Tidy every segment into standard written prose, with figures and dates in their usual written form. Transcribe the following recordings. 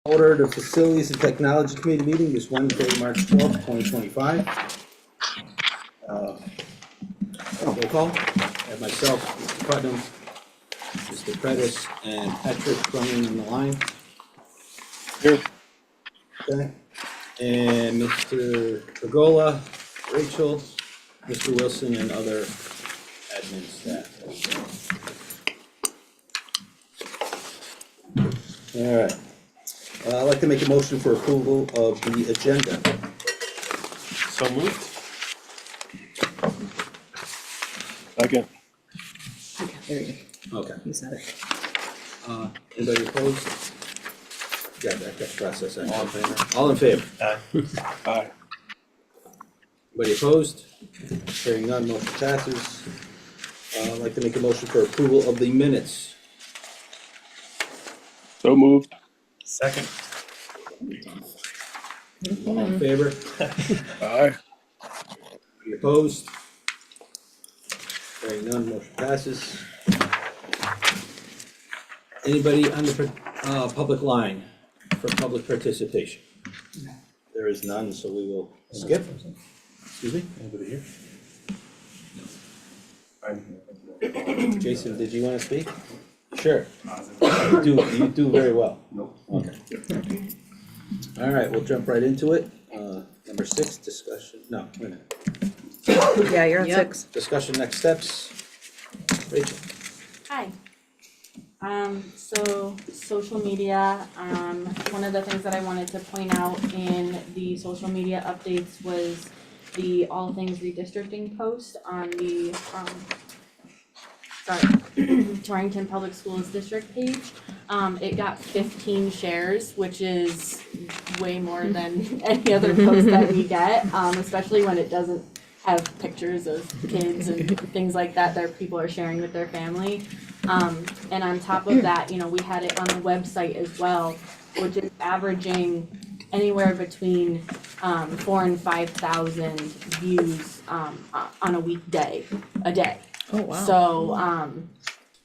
Order the Facilities and Technology Committee meeting this Wednesday, March 12th, 2025. Roll call. I have myself, Mr. Putnam, Mr. Pettis, and Patrick Cronin on the line. Here. Okay. And Mr. Pergola, Rachel, Mr. Wilson, and other admin staff. All right. I'd like to make a motion for approval of the agenda. So moved. Second. Okay, there you Okay. go. You said it. Anybody opposed? Got that process. All in favor? All in favor? Aye. Aye. Anybody opposed? Hearing none, motion passes. I'd like to make a motion for approval of the minutes. So moved. Second. All in favor? Aye. Any opposed? Hearing none, motion passes. Anybody on the public line for public participation? There is none, so we will skip. Excuse me? Anybody here? Jason, did you want to speak? Sure. You do very well. Nope. Okay. All right, we'll jump right into it. Number 6, discussion, no, wait a minute. Yeah, you're at Yep. 6. Discussion next steps. Rachel. Hi. So social media, one of the things that I wanted to point out in the social media updates was the all things redistricting post on the, Torrington Public Schools district page. It got 15 shares, which is way more than any other post that we get, especially when it doesn't have pictures of kids and things like that people are sharing with their family. And on top of that, you know, we had it on the website as well, which is averaging anywhere between 4,000 and 5,000 views on a weekday, a day. Oh, wow. So,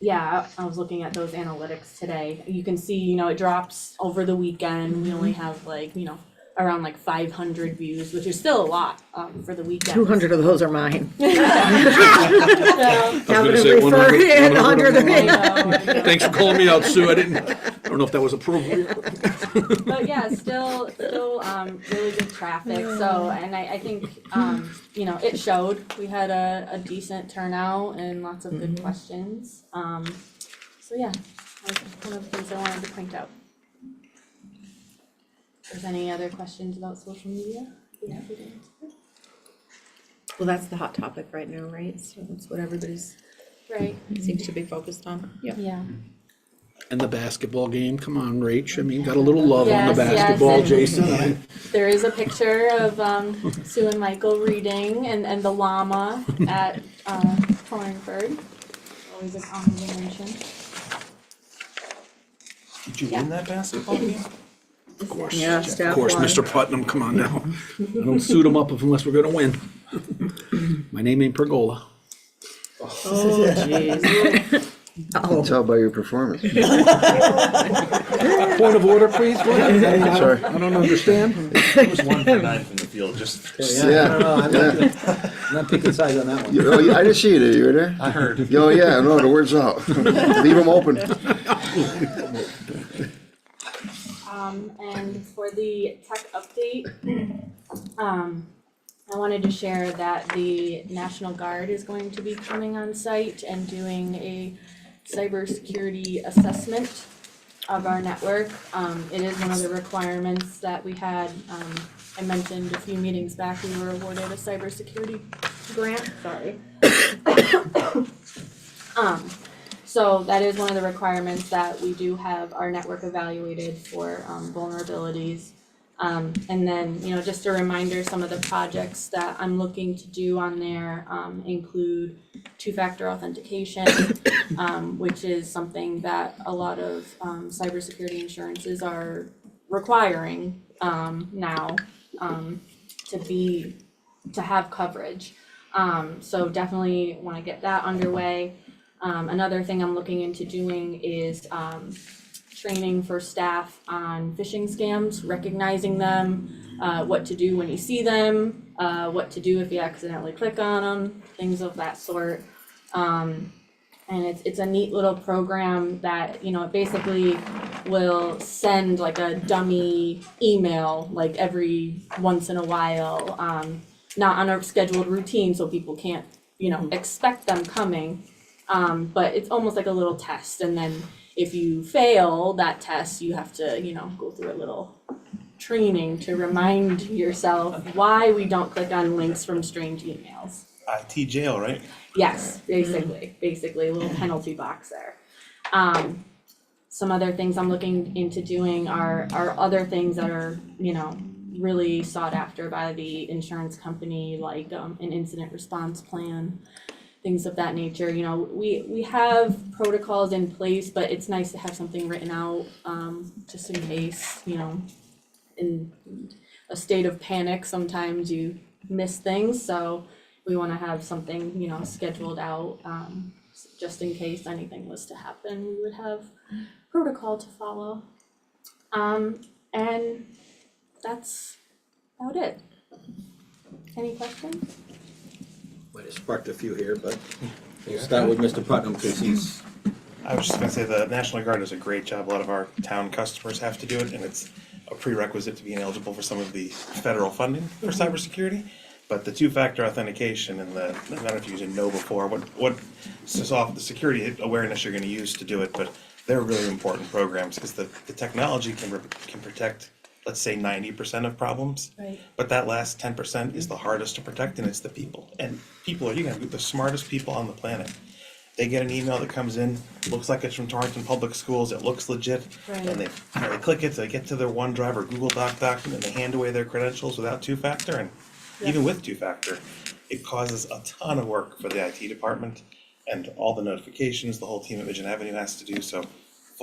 yeah, I was looking at those analytics today. You can see, you know, it drops over the weekend. We only have like, you know, around like 500 views, which is still a lot for the weekend. 200 of those are mine. So, Having to say refer 100 in 100 of I it. know. Thanks for calling me out, Sue. I don't know if that was appropriate. But yeah, still really good traffic. So, and I think, you know, it showed. We had a decent turnout and lots of good questions. So yeah, that was one of the things I wanted to point out. If there's any other questions about social media, I'd be happy to answer. Well, that's the hot topic right now, right? So that's what everybody's Right. seems to be focused on. Yeah. Yeah. And the basketball game, come on, Rach. I mean, got a little love on the Yes, yes, basketball, and- Jason. There is a picture of Sue and Michael reading and the llama at Torrington. Always a common mention. Did you win that basketball game? Of course. Yeah, Of staff course, won. Mr. Putnam, come on now. I don't suit him up unless we're gonna win. My name ain't Pergola. Oh, jeez. Oh, Tell by your performance. Point of order, please. Go ahead. Sorry. I don't understand. It was 1 for 9 from the field, just. Yeah, I don't know, I'm not picking sides on that one. Oh, I didn't see you there. You were there? I heard. Oh, yeah, no, the word's out. Leave them open. And for the tech update, I wanted to share that the National Guard is going to be coming on site and doing a cybersecurity assessment of our network. It is one of the requirements that we had, I mentioned a few meetings back, we were awarded a cybersecurity grant, sorry. So that is one of the requirements, that we do have our network evaluated for vulnerabilities. And then, you know, just a reminder, some of the projects that I'm looking to do on there include two-factor authentication, which is something that a lot of cybersecurity insurances are requiring now to have coverage. So definitely want to get that underway. Another thing I'm looking into doing is training for staff on phishing scams, recognizing them, what to do when you see them, what to do if you accidentally click on them, things of that sort. And it's a neat little program that, you know, it basically will send like a dummy email like every once in a while, not on a scheduled routine, so people can't, you know, expect them coming. But it's almost like a little test, and then if you fail that test, you have to, you know, go through a little training to remind yourself why we don't click on links from strange emails. IT jail, right? Yes, basically a little penalty box there. Some other things I'm looking into doing are other things that are, you know, really sought after by the insurance company, like an incident response plan, things of that nature. You know, we have protocols in place, but it's nice to have something written out, just in case, you know, in a state of panic, sometimes you miss things, so we wanna have something, you know, scheduled out, just in case anything was to happen, we would have protocol to follow. And that's about it. Any questions? Might have sparked a few here, but we'll start with Mr. Putnam, because he's, I was just gonna say the National Guard does a great job. A lot of our town customers have to do it, and it's a prerequisite to being eligible for some of the federal funding for cybersecurity. But the two-factor authentication and the, I don't know if you used know before, what is off the security awareness you're gonna use to do it, but they're really important programs, because the technology can protect, let's say 90% of problems. Right. But that last 10% is the hardest to protect, and it's the people. And people are, you're gonna be the smartest people on the planet. They get an email that comes in, looks like it's from Torrington Public Schools, it looks legit, Right. and they click it, they get to their OneDrive or Google Doc document, and they hand away their credentials without two-factor, and even with two-factor, it causes a ton of work for the IT department and all the notifications the whole team at Vision Avenue has to do. So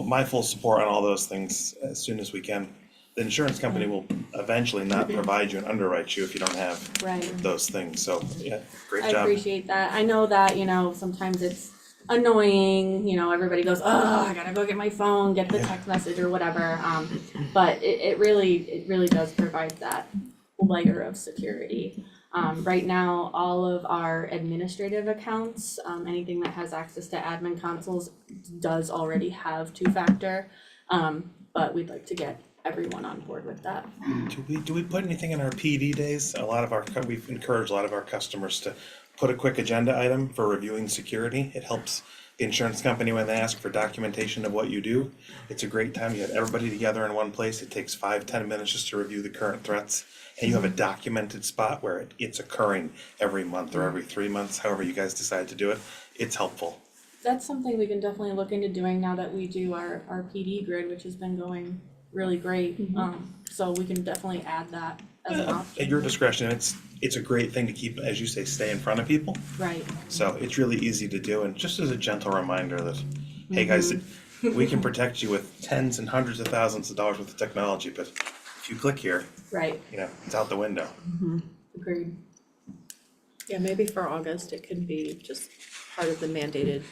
my full support on all those things as soon as we can. The insurance company will eventually not provide you and underwrite you if you don't have Right. those things. So, yeah, great I job. appreciate that. I know that, you know, sometimes it's annoying, you know, everybody goes, oh, I gotta go get my phone, get the text message or whatever. But it really does provide that layer of security. Right now, all of our administrative accounts, anything that has access to admin consoles does already have two-factor. But we'd like to get everyone on board with that. Do we put anything in our PD days? We've encouraged a lot of our customers to put a quick agenda item for reviewing security. It helps the insurance company when they ask for documentation of what you do. It's a great time. You have everybody together in one place. It takes 5-10 minutes just to review the current threats. And you have a documented spot where it's occurring every month or every 3 months, however you guys decide to do it. It's helpful. That's something we can definitely look into doing now that we do our PD grid, which has been going really great. So we can definitely add that as an option. At your discretion, it's a great thing to keep, as you say, stay in front of people. Right. So it's really easy to do, and just as a gentle reminder that, hey guys, we can protect you with tens and hundreds of thousands of dollars worth of technology, but if you click here, Right. you know, it's out the window. Agreed. Yeah, maybe for August, it could be just part of the mandated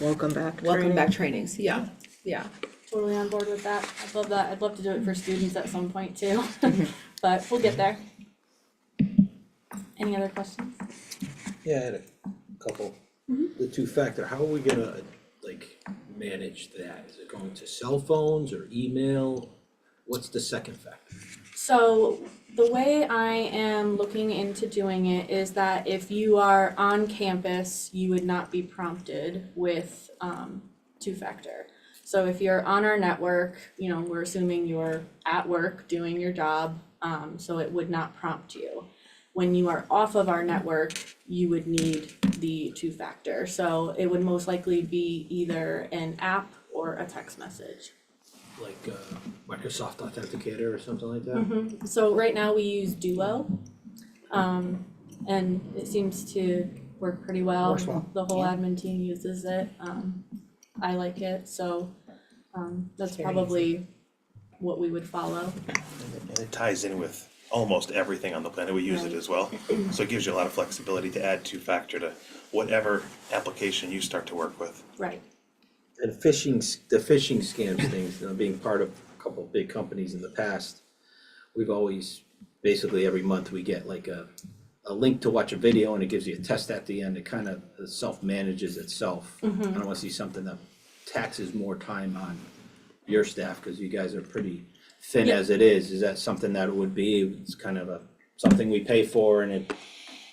Welcome back. welcome back trainings, yeah. Totally on board with that. I'd love that. I'd love to do it for students at some point too. But we'll get there. Any other questions? yeah, I had a couple. The two-factor, how are we gonna, like, manage that? Is it going to cell phones or email? What's the second factor? So the way I am looking into doing it is that if you are on campus, you would not be prompted with two-factor. So if you're on our network, you know, we're assuming you're at work doing your job, so it would not prompt you. When you are off of our network, you would need the two-factor. So it would most likely be either an app or a text message. Like Microsoft Authenticator or something like that? So right now we use Duo, and it seems to work pretty well. Works well, The whole admin team uses it. I like it, so that's probably what we would follow. And it ties in with almost everything on the planet. We use it as well. So it gives you a lot of flexibility to add two-factor to whatever application you start to work with. Right. And the phishing scams things, being part of a couple of big companies in the past, we've always, basically every month we get like a link to watch a video and it gives you a test at the end. It kind of self-manages itself. I don't wanna see something that taxes more time on your staff, cause you guys are pretty thin Yeah. as it is. Is that something that it would be? It's kind of something we pay for and it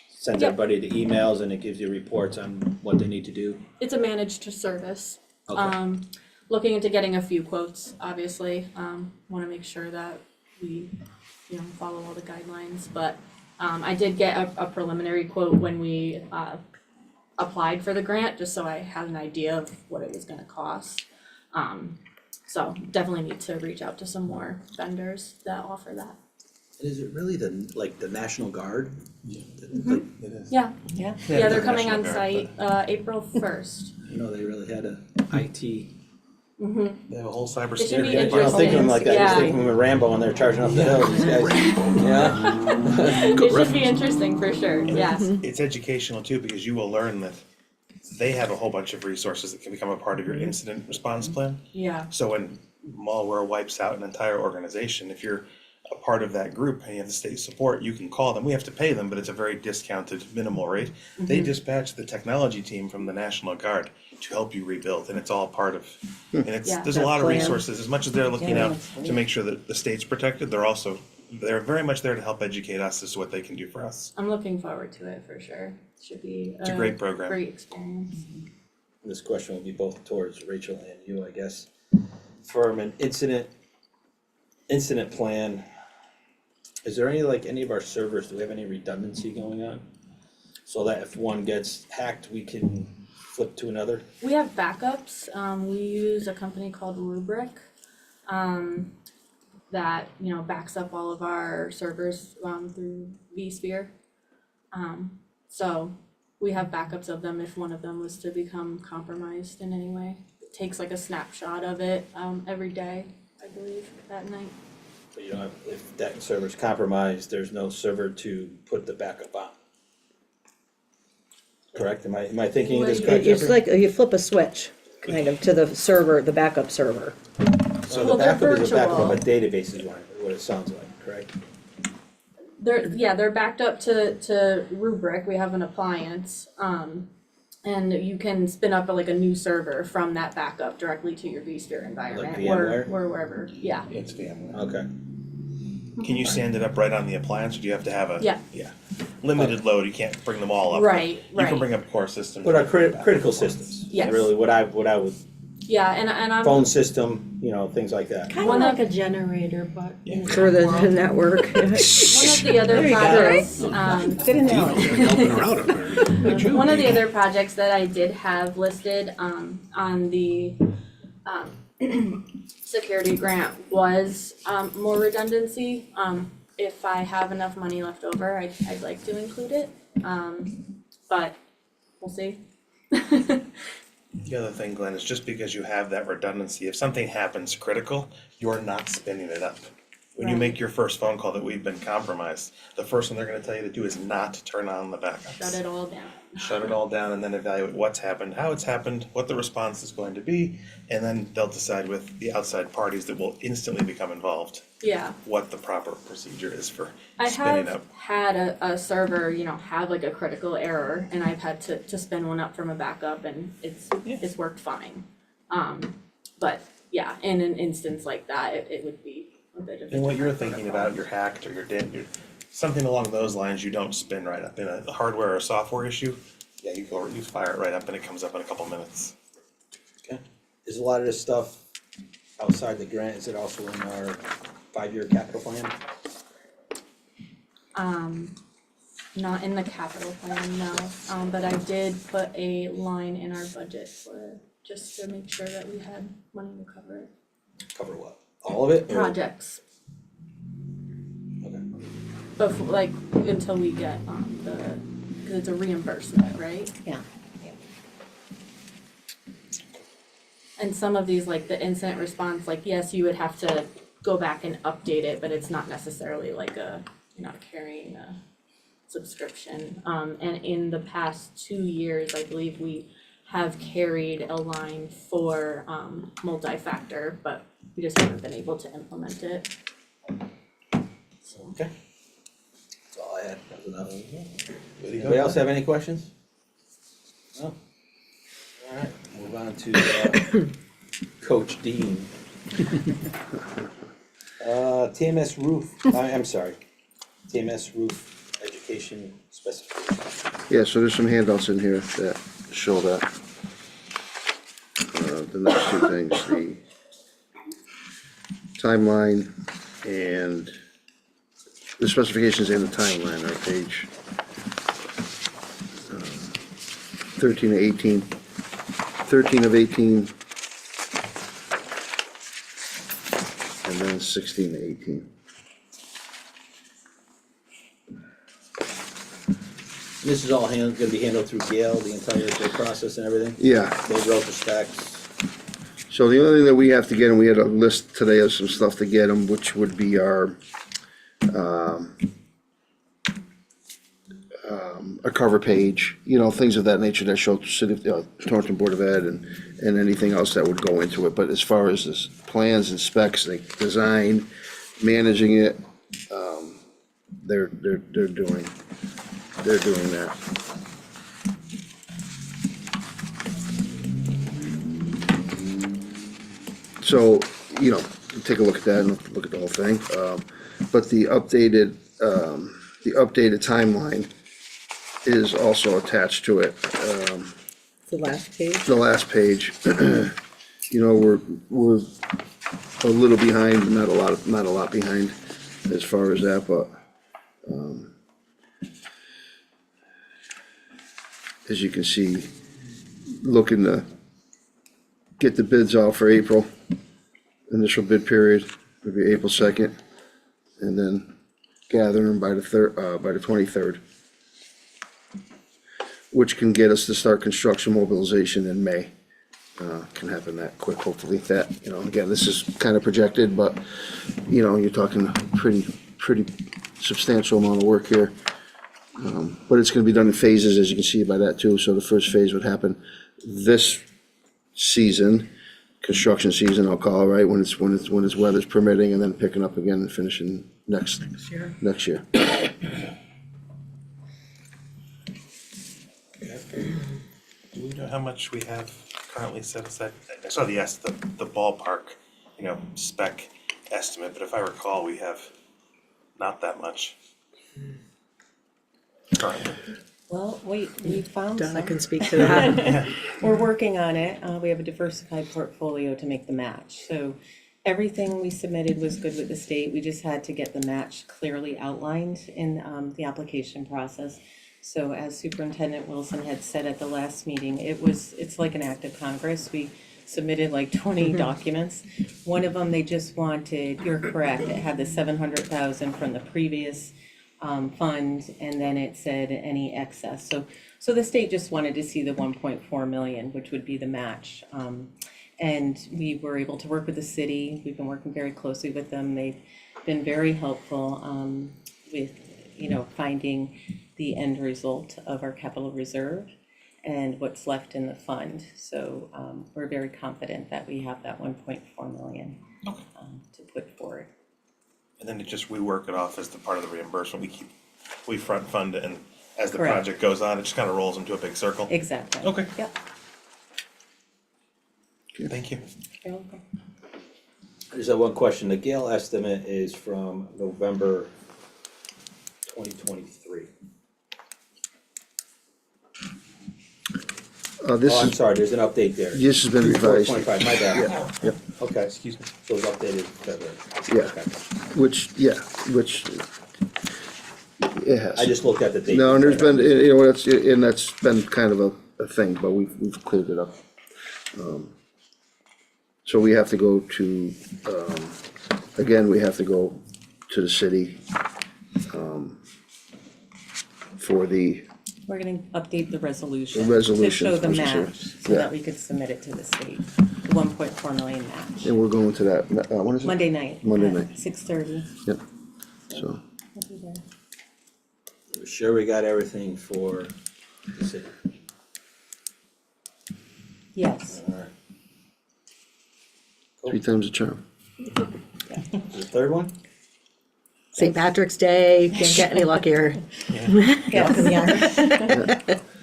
sends Yeah. everybody the emails and it gives you reports on what they need to do? It's a managed service. Okay. Looking into getting a few quotes, obviously, wanna make sure that we, follow all the guidelines, but, I did get a preliminary quote when we, applied for the grant, just so I had an idea of what it was gonna cost. So definitely need to reach out to some more vendors that offer that. Is it really the National Guard? It is. Yeah, Yeah. yeah, they're coming National on Guard, site, April 1st. You know, they really had a IT. They have a whole It should be cybersecurity. I don't think of them like that, I just think of them with Rambo and they're charging up the hill, these guys. Yeah. It should be interesting for sure, yes. It's educational too, because you will learn that they have a whole bunch of resources that can become a part of your incident response plan. Yeah, So when malware wipes out an entire organization, if you're a part of that group and you have the state support, you can call them. We have to pay them, but it's a very discounted minimal rate. They dispatch the technology team from the National Guard to help you rebuild, and it's all part of, and it's, Yeah. there's a lot of Plan. resources. As much as they're looking Yeah, out that's to make sure that the state's protected, they're very much there to help educate us as to what they can do for us. I'm looking forward to it for sure. Should be It's a great program. Great experience. This question will be both towards Rachel and you, I guess. For an incident plan, is there any of our servers, do we have any redundancy going on? So that if one gets hacked, we can flip to another? We have backups. We use a company called Rubric, that, backs up all of our servers, through vSphere. So we have backups of them if one of them was to become compromised in any way. It takes like a snapshot of it, every day, I believe, that night. So you don't have, if that server's compromised, there's no server to put the backup on. Correct? Am I thinking of this correct? It's like you flip a switch, kind of, to the server, the backup server. So the Well, they're backup is a backup of a virtual. database is what it sounds like, correct? They're backed up to Rubric. We have an appliance, and you can spin up a new server from that backup directly to your vSphere environment, VMware? or wherever. Yeah, It's VMware. Okay. Can you stand it up right on the appliance, or do you have to have a? Yeah. Yeah. Limited load, you can't bring them all up. Right, You can right. bring up core systems. What are critical systems? Yes. Really, what I would, yeah, and I'm phone system, things like that. Kind of One like of- a generator, but in a For the world. network. one of the other There you go. projects. Good analogy. Helping her out up there. Look at you. One of the other projects that I did have listed on the security grant was more redundancy. If I have enough money left over, I'd like to include it, but we'll see. The other thing, Glenn, is just because you have that redundancy, if something happens critical, you're not spinning it up. When you Right. make your first phone call that we've been compromised, the first thing they're gonna tell you to do is not turn on the backups. Shut it all down. Shut it all down and then evaluate what's happened, how it's happened, what the response is going to be, and then they'll decide with the outside parties that will instantly become involved, Yeah, what the proper procedure is for I spinning have up. had a server, have a critical error, and I've had to spin one up from a backup, and it's worked fine. But yeah, in an instance like that, it would be a bit of a And what you're different thinking protocol. about, you're hacked or you're dead, something along those lines, you don't spin right up. In a hardware or software issue, yeah, you fire it right up and it comes up in a couple minutes. Okay. Is a lot of this stuff outside the grant, is it also in our 5-year capital plan? Not in the capital plan, no, but I did put a line in our budget for it, just to make sure that we had money to cover it. Cover what? All of it? or- Projects, Okay. but until we get cause it's a reimbursement, right? Yeah. And some of these, like the incident response, yes, you would have to go back and update it, but it's not necessarily you're not carrying a subscription. And in the past 2 years, I believe we have carried a line for multi-factor, but we just haven't been able to implement it. Okay. That's all I had, that was enough. Anybody else have any questions? No? Alright, move on to Coach Dean. TMS roof, I'm sorry, TMS roof education specification. Yeah, so there's some handouts in here that show that. The next two things, the timeline and the specifications and the timeline are page 13 of 18, 13 of 18, and then 16 to 18. This is all gonna be handled through Gail, the entire process and everything? Yeah, No wrote the specs. so the only thing that we have to get, and we had a list today of some stuff to get them, which would be our a cover page, you know, things of that nature that show City, Torrington Board of Ed and anything else that would go into it. But as far as this plans and specs, like design, managing it, they're doing that. So, you know, take a look at that and look at the whole thing. But the updated timeline is also attached to it. The last page. The last page, you know, we're a little behind, not a lot behind as far as that, but, as you can see, looking to get the bids out for April. Initial bid period would be April 2nd, and then gather them by the 23rd. Which can get us to start construction mobilization in May. Can happen that quick, hopefully. That, you know, again, this is kind of projected, but, you know, you're talking a pretty substantial amount of work here. But it's gonna be done in phases, as you can see by that too. So the first phase would happen this season, construction season, I'll call it, right, when it's weather's permitting, and then picking up again and finishing next year. Do we know how much we have currently set aside? I saw the ballpark, you know, spec estimate, but if I recall, we have not that much. Currently. Well, we found Donna some. can speak to that. We're working on it. We have a diversified portfolio to make the match. So everything we submitted was good with the state. We just had to get the match clearly outlined in the application process. So as Superintendent Wilson had said at the last meeting, it's like an act of Congress. We submitted like 20 documents. One of them, they just wanted, you're correct, it had the 700,000 from the previous fund, and then it said any excess. So the state just wanted to see the 1.4 million, which would be the match. And we were able to work with the city. We've been working very closely with them. They've been very helpful with, you know, finding the end result of our capital reserve and what's left in the fund. So we're very confident that we have that 1.4 million to put forward. And then we work it off as the part of the reimbursement. We front fund it, and as the Correct. project goes on, it just kind of rolls into a big circle. Exactly. Okay. Yep. Thank you. You're welcome. I just have one question. The Gale estimate is from November 2023. This Oh, I'm is, sorry, there's an update there. this has been revised, 25, my bad. Yep. Okay, Excuse me. so it's updated February. Yeah. Okay. which it has. I just looked at the date. No, and there's been, you know, that's been kind of a thing, but we've cleared it up. So we have to go to, again, we have to go to the city, for the, We're gonna update the resolution. The resolution, To show the I was gonna match, say, so yeah. that we could submit it to the state, the 1.4 million match. and we're going to that, when is it? Monday night. Monday at night. 6:30. Yep, so, We'll be there. We're sure we got everything for the city. Yes, Three times the charm. The third one? St. Patrick's Day, can't get any luckier. yes.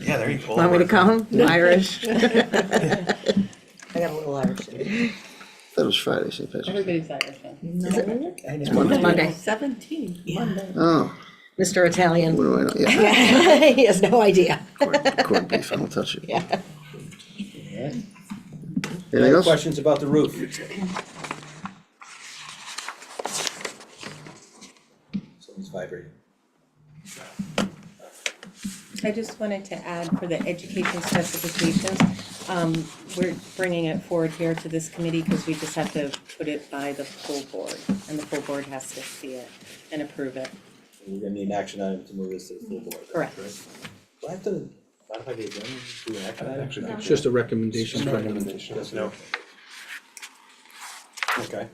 Yeah, there you go. Want me to come? Irish. I got a little Irish. That was Friday, St. Patrick's. Everybody's Irish. Huh? It's Monday. 17. Oh, Mr. Italian. what do I know? Yeah, He has no idea. corned beef, I don't touch it. Yeah. Alright. Anything Any else? questions about the roof? Something's vibrating. I just wanted to add for the education specifications, we're bringing it forward here to this committee because we just have to put it by the full board, and the full board has to see it and approve it. We're gonna need an action item to move this to the full board. Correct. Do I have to modify the agenda, do an action item? It's just a recommendation from Recommendation, no. Okay,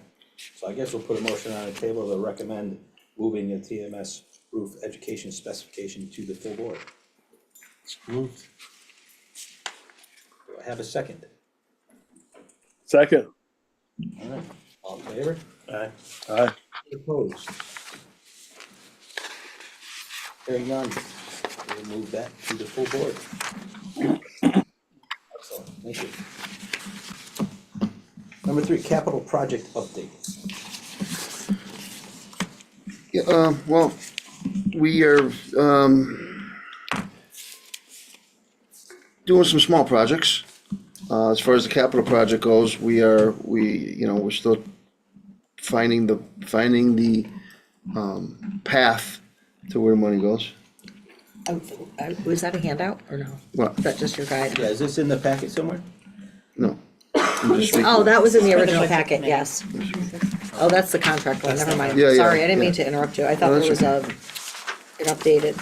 so I guess we'll put a motion on the table to recommend moving the TMS roof education specification to the full board. Moved. Do I have a second? Second. Alright, all in favor? Aye. Aye. Any opposed? Hearing none, we'll move that to the full board. Excellent, thank you. Number 3, capital project update. Yeah, well, we are, doing some small projects. As far as the capital project goes, we're still finding the path to where money goes. Was that a handout or no? What? Is that just your guide? Yeah, is this in the packet somewhere? No. I'm just speaking- Oh, that was in the For the original budget packet, committee. yes. Oh, that's the contract one, never mind. Yeah, yeah, Sorry, I didn't mean yeah. to interrupt you. I thought No, there was that's an updated,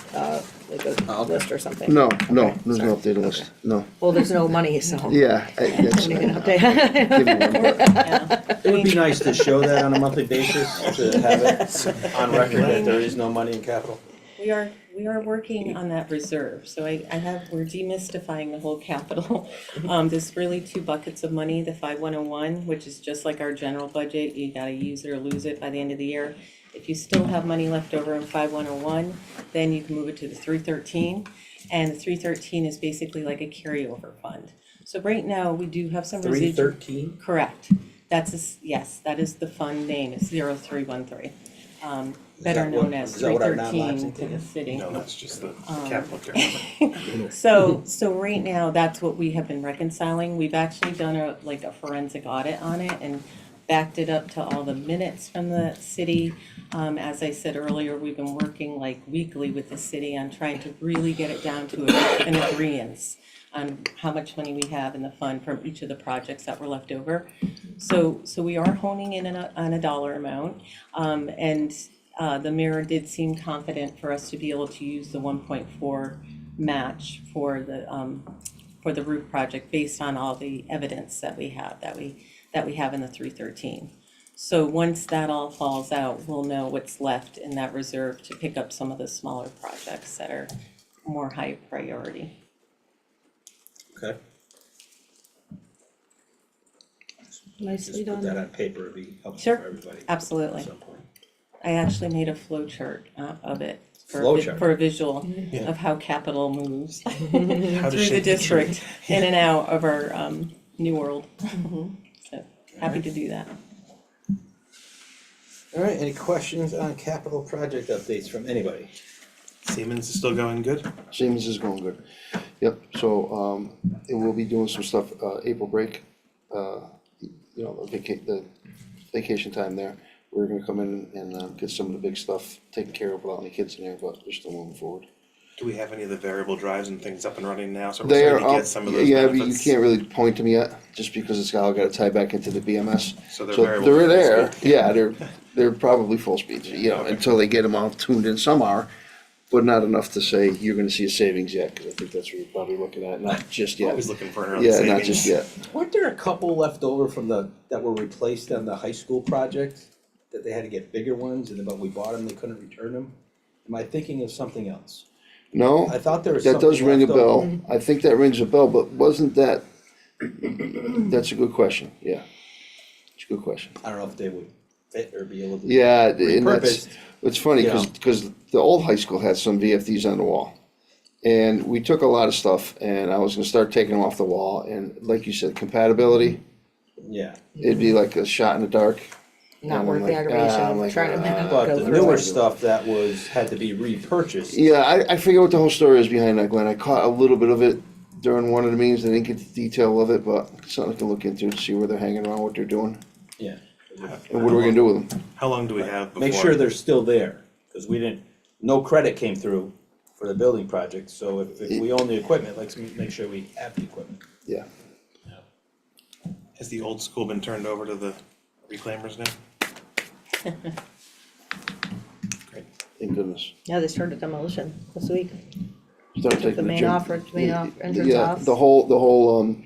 like a list or something. No, Okay, there's no sorry. updated list, no. Well, there's no money, so. Yeah, that's, Don't even give update. me one, but- It would be nice to show that on a monthly basis, to have it on record that there is no money in capital. We are working on that reserve, so we're demystifying the whole capital. There's really two buckets of money, the 5101, which is just like our general budget, you gotta use it or lose it by the end of the year. If you still have money left over in 5101, then you can move it to the 313, and the 313 is basically like a carryover fund. So right now, we do have some residual. 313? Correct, yes, that is the fund name, it's 0313. Better that what- known as is that what our non-lapsing 313 to thing the is? city. No, that's just the capital carryover. So right now, that's what we have been reconciling. We've actually done a forensic audit on it and backed it up to all the minutes from the city. As I said earlier, we've been working like weekly with the city on trying to really get it down to an agreeance on how much money we have in the fund from each of the projects that were left over. So we are honing in on a dollar amount, and the mayor did seem confident for us to be able to use the 1.4 match for the roof project based on all the evidence that we have in the 313. So once that all falls out, we'll know what's left in that reserve to pick up some of the smaller projects that are more high priority. Okay. Nicely Just put that done. on paper, it'd be helpful Sure, for everybody. absolutely. At some point. I actually made a flow chart of it Flow chart? for a visual of how capital moves How to through the shape the district, in and out of our new world. So happy to do that. All right, any questions on capital project updates from anybody? Siemens is still going good? Siemens is going good. Yep, so, it will be doing some stuff, April break, the vacation time there. We're gonna come in and, get some of the big stuff taken care of without any kids in there, but they're still moving forward. Do we have any of the variable drives and things up and running now, so we're They are starting to up, get some of those yeah, but you benefits? can't really point to me yet, just because it's all gotta tie back into the BMS. So they're So variable they're full there, speed. yeah, they're probably full speed, Okay. until they get them all tuned in, some are, but not enough to say you're gonna see a savings yet, cause I think that's what you're probably looking at, not just yet. Always looking for an early Yeah, savings. not just yet. Weren't there a couple left over from that were replaced on the high school project? That they had to get bigger ones, and but we bought them, they couldn't return them? Am I thinking of something else? No, I thought there was that something does ring a left over. bell, I think that rings a bell, but wasn't that That's a good question, yeah. It's a good question. I don't know if they would fit or be able to. Yeah, and that's, Repurposed. it's funny, Yeah. cause the old high school had some VFDs on the wall. And we took a lot of stuff and I was gonna start taking them off the wall and like you said, compatibility, Yeah, it'd be like a shot in the dark. Not And worth I'm the like, aggravation I'm of like, trying to but go the through newer it. stuff that had to be repurchased. Yeah, I forget what the whole story is behind that, Glenn. I caught a little bit of it during one of the meetings. I didn't get the detail of it, but it's something I can look into to see where they're hanging around, what they're doing. Yeah. And what are we gonna do with them? How long do we have before? Make sure they're still there, cause no credit came through for the building project, so if we own the equipment, let's make sure we have the equipment. Yeah. Has the old school been turned over to the reclaimers now? Great. Thank goodness. Yeah, they started demolition this week. Started taking The main gym- entrance Yeah, off, the whole,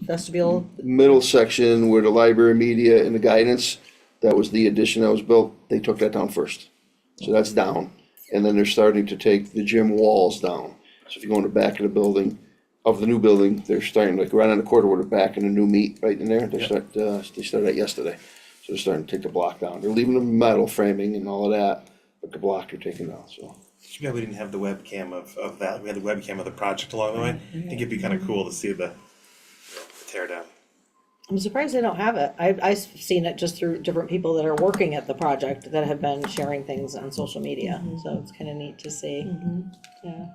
vestibule. middle section where the library, media and the guidance, that was the addition that was built, they took that down first. So that's down, and then they're starting to take the gym walls down. So if you go in the back of the building, of the new building, they're starting, like right on the corridor where the back and the new meat right in there, they started that yesterday. So they're starting to take the block down, they're leaving the metal framing and all of that, but the block they're taking down, so. Too bad we didn't have the webcam of that, we had the webcam of the project along the way. I think it'd be kinda cool to see the tear down. I'm surprised they don't have it. I've seen it just through different people that are working at the project that have been sharing things on social media, so it's kinda neat to see. Yeah.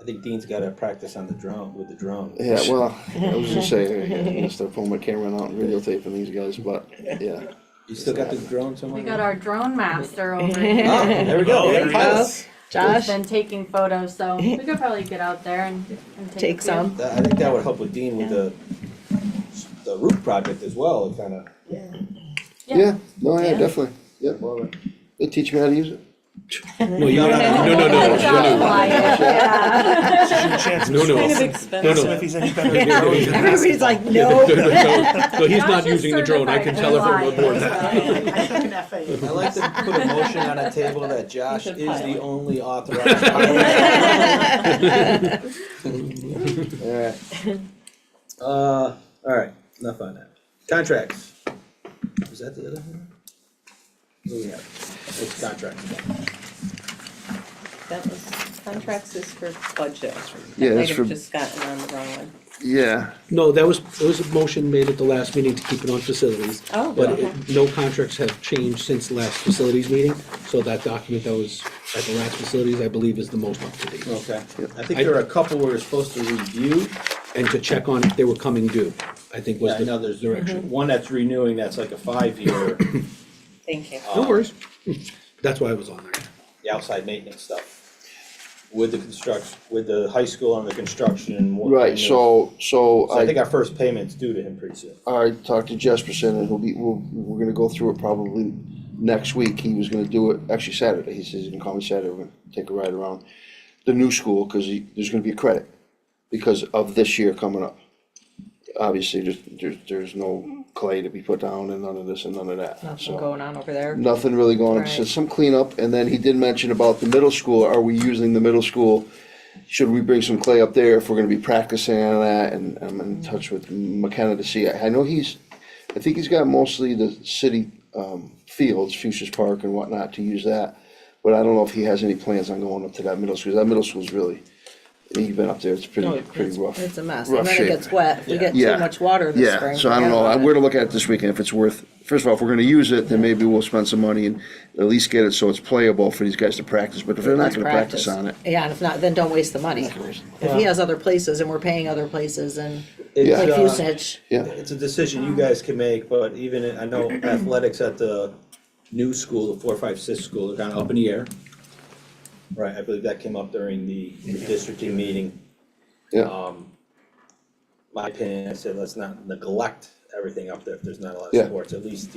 I think Dean's gotta practice on the drone, with the drone. Yeah, well, I was gonna say, I'm gonna start pulling my camera out and videotaping these guys, but, yeah. You still got the drone somewhere? We got our drone master over Oh, here. there we go, Oh, we got there a he pilot. is. He's Josh, been taking photos, so we could probably get out there and take take a few. some. I think that would help with Dean with the roof project as well, kinda. Yeah, no, yeah, Yeah. definitely, yeah. They teach me how to use it. No, you, no, no, It's all no, quiet, yeah. This is your chance. no, no, Kind of no, expensive. Ask him if he's any better at drones than us. Everybody's like, no, no. no, he's Josh not is using the drone, I can tell her from certified aboard pilot, that. so. I like to put a motion on a table that Josh He's a is the pilot. only authorized pilot. Alright. Alright, enough on that. Contracts. Is that the other one? What do we have? What's contracts about? That was, contracts is for budget. Yeah, That that's might for- have just gotten on the wrong one. Yeah, No, there was a motion made at the last meeting to keep it on facilities. Oh, But okay. no contracts have changed since the last facilities meeting, so that document that was at the last facilities, I believe, is the most up to date. Okay, I think there are a couple we're supposed to review. And to check on if they were coming due, I think was Yeah, I the know there's direction. one that's renewing, that's like a 5-year, Thank you. No worries, that's why I was on there. the outside maintenance stuff. With the construction, with the high school and the construction and what. right, so So I think our first payment's due to him pretty soon. I talked to Jesperson and we're gonna go through it probably next week. He was gonna do it, actually Saturday. He says he's gonna call me Saturday. We're gonna take a ride around the new school, cause there's gonna be a credit because of this year coming up. Obviously, there's no clay to be put down and none of this and none of that, Nothing so. going on over there. Nothing really going on, Right. just some cleanup, and then he did mention about the middle school, are we using the middle school? Should we bring some clay up there if we're gonna be practicing on that, and I'm in touch with McKenna to see, I know I think he's got mostly the city, fields, Fuchsia's Park and whatnot to use that. But I don't know if he has any plans on going up to that middle school, that middle school's really, you've been up there, it's No, pretty rough. It's a mess, rough and then it shape. gets wet, if we get Yeah. too much water this Yeah, spring. so I don't forget know, about it. we're gonna look at it this weekend, if it's worth, first of all, if we're gonna use it, then maybe we'll spend some money and at least get it so it's playable for these guys to practice, but if they're not Let's gonna practice on it. Yeah, and if not, then don't waste the money. If he has other places and we're paying other places and It's, like uh, Fusich, Yeah, It's a decision you guys can make, but even, I know athletics at the new school, the 4, 5, 6 school, are kinda up in the air. Right, I believe that came up during the districting meeting. yeah, My opinion, I said, let's not neglect everything up there if there's not a lot Yeah. of sports, at least,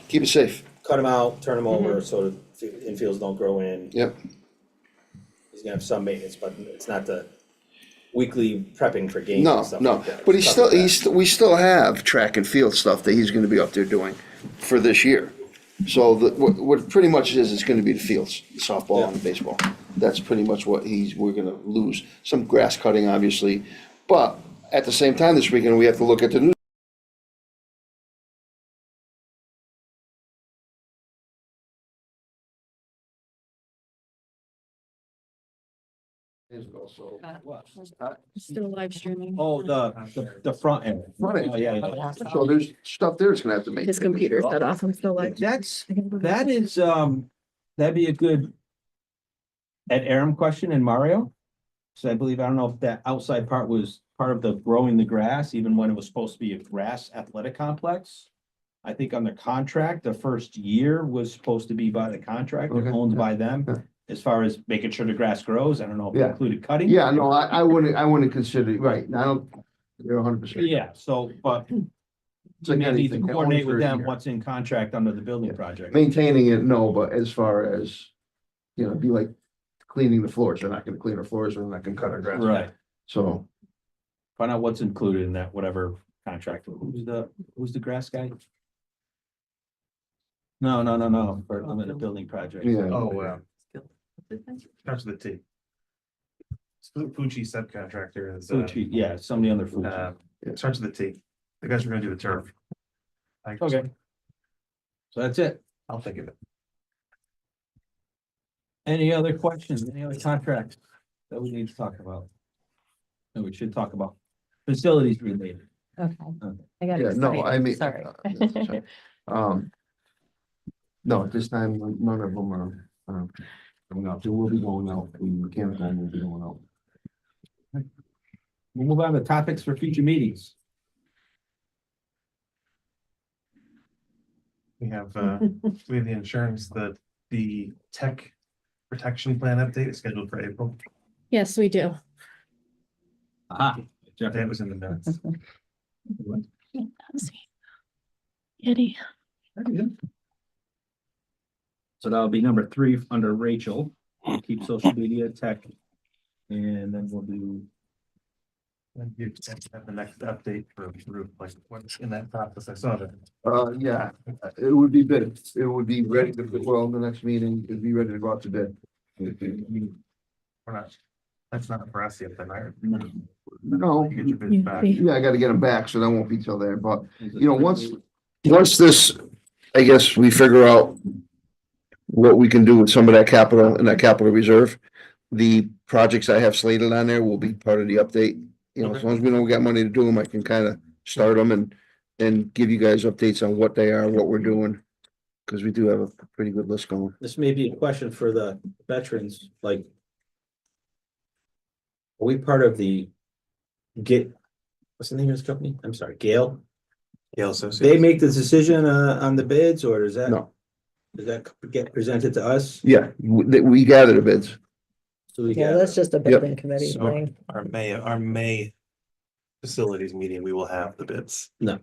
keep it safe, cut them out, turn them over, so the infields don't grow in. yep, He's gonna have some maintenance, but it's not the weekly prepping for games no, and stuff no, like that. but It's stuff like that. we still have track and field stuff that he's gonna be up there doing for this year. So what pretty much is, it's gonna be the fields, the softball and the baseball, that's pretty much what we're gonna lose, some grass cutting, obviously, but at the same time this weekend, we have to look at the news. Still live streaming. Oh, the front end. Right. Oh, yeah. So there's stuff there that's gonna have to make. His computer's shut off, I'm still live. That is, that'd be a good Ed Aram question and Mario. So I believe, I don't know if that outside part was part of the growing the grass, even when it was supposed to be a grass athletic complex. I think on the contract, the first year was supposed to be by the contractor, Okay. owned by them. Yeah. As far as making sure the grass grows, I don't know if it Yeah. included cutting. Yeah, no, I wouldn't consider, it right, I don't, you're 100%. Yeah, so, but It's like you need to anything, only coordinate for with a them year. what's in contract under the building project. Maintaining it, no, but as far as, it'd be like cleaning the floors, they're not gonna clean our floors, they're not gonna cut our grass. Right, So, find out what's included in that, whatever contract. Who's the grass guy? No, for limited building project. yeah. Oh, starts with the T. Fuji subcontractor is, Food treat, yeah, somebody on their food. starts with the T. The guys are gonna do the turf. Okay. So that's it. I'll think of it. Any other questions, any other contracts that we need to talk about? That we should talk about, facilities related. Okay, Okay. I got Yeah, no, I excited, mean. sorry. Sorry. No, at this time, none of them are, going out, they will be going out, the mechanical will be going out. We'll move on to topics for future meetings. We have the insurance, the tech protection plan update is scheduled for April. Yes, we do. Aha. That was in the minutes. Kitty. So that'll be number 3 under Rachel. We'll keep social media, tech. And then we'll do, And you have the next update for roof, like what's in that process, I saw that. Yeah, it would be bid, it would be ready to, well, the next meeting, it'd be ready to go out to bid. We're not, that's not for us yet, then, right? No, You get your bids back. yeah, I gotta get them back, so that won't be till there, but, once this, I guess we figure out what we can do with some of that capital in that capital reserve, the projects I have slated on there will be part of the update. As long as we don't got money to do them, I can kind of start them and give you guys updates on what they are, what we're doing. Cause we do have a pretty good list going. this may be a question for the veterans, like. Are we part of the what's the name of this company? I'm sorry, Gale? Gale Associates. They make the decision on the bids, or does that? No. Does that get presented to us? Yeah, we gather the bids. So we Yeah, got, that's just a building committee So thing. our May facilities meeting, we will have the bids. No.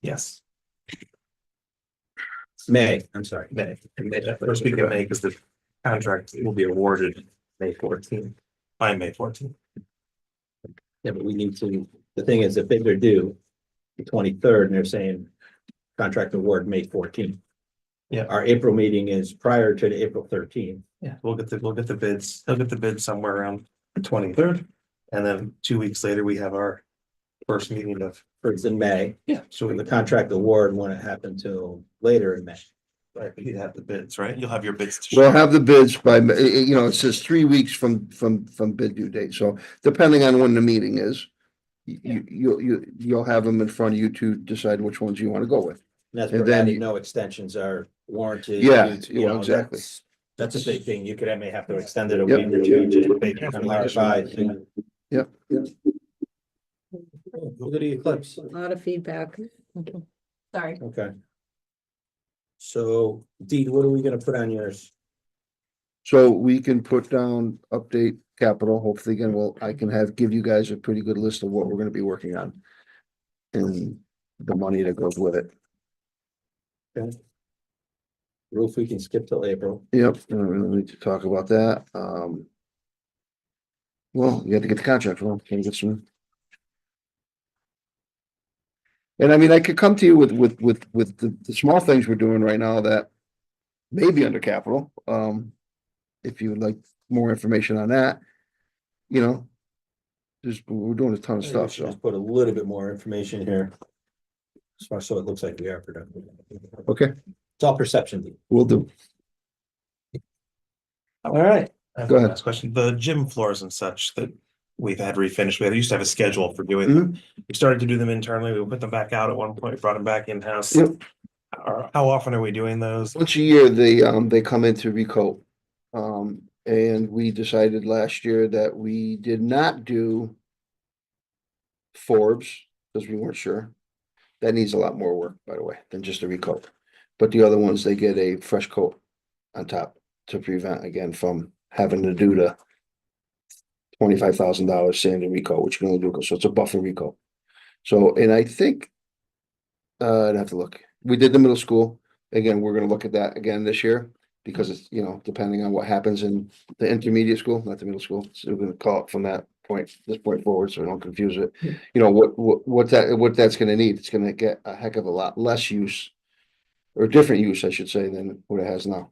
Yes, May, I'm sorry. May. First week of May, because the contract will be awarded May 14th, by May 14th. Yeah, but we need to, the thing is, if they're due the 23rd, and they're saying contract award May 14th. Yeah. Our April meeting is prior to the April 13th. Yeah, we'll get the bids, they'll get the bids somewhere around the 23rd. And then 2 weeks later, we have our first meeting of, For it's in May, so the contract award won't happen till later in May. right, you have the bids, right? You'll have your bids. to We'll show. have the bids by, it says 3 weeks from bid due date, so depending on when the meeting is. You'll have them in front of you to decide which ones you wanna go with. And that's And provided then- no extensions are warranted. Yeah, you know, exactly. That's a big thing. You could may have to extend it a Yep. week or two, just based on RFI. Yep. Look at the eclipse. A lot of feedback. Sorry. Okay. So, Dee, what are we gonna put on yours? So we can put down update capital, hopefully again, I can give you guys a pretty good list of what we're gonna be working on. And the money that goes with it. Roof, we can skip till April. Yep, I don't really need to talk about that, well, you have to get the contract, well, can you get some? And I mean, I could come to you with the small things we're doing right now that may be under capital, if you would like more information on that. we're doing a ton of We stuff, should so, just put a little bit more information here. As far so it looks like we are productive. okay, It's all perception. Dean. we'll do. All right. I have Go one ahead. last question. The gym floors and such that we've had refinished, used to have a schedule for doing Mm-hmm. them. We started to do them internally. We put them back out at one point, brought them back in-house. Yep. How often are we doing those? Once a year, they come in to recoat. And we decided last year that we did not do Forbes, because we weren't sure. That needs a lot more work, by the way, than just a recoat. But the other ones, they get a fresh coat on top to prevent, again, from having to do the $25,000 sand and recoat, which you can only do, so it's a buffer recoat. So, and I think, I'd have to look. We did the middle school. Again, we're gonna look at that again this year because it's, depending on what happens in the intermediate school, not the middle school. So we're gonna call it from this point forward, so we don't confuse it. What that's gonna need. It's gonna get a heck of a lot less use or different use, I should say, than what it has now.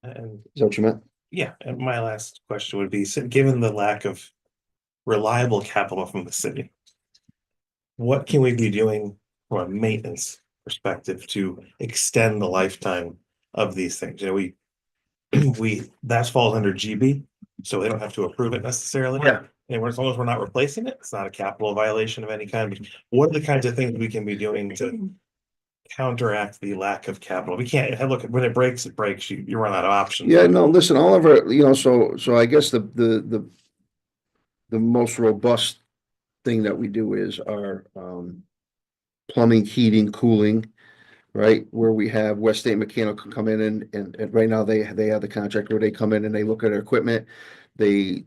And Is that what you meant? yeah, and my last question would be, given the lack of reliable capital from the city, what can we be doing from a maintenance perspective to extend the lifetime of these things? That falls under GB, so they don't have to approve it necessarily. Yeah. And as long as we're not replacing it, it's not a capital violation of any kind. But what are the kinds of things we can be doing to counteract the lack of capital? We can't, look, when it breaks, you run out of options. Yeah, no, listen, all of our, so I guess the most robust thing that we do is our plumbing, heating, cooling, right? Where we have West State Mechanical come in and right now they have the contract where they come in and they look at our equipment. They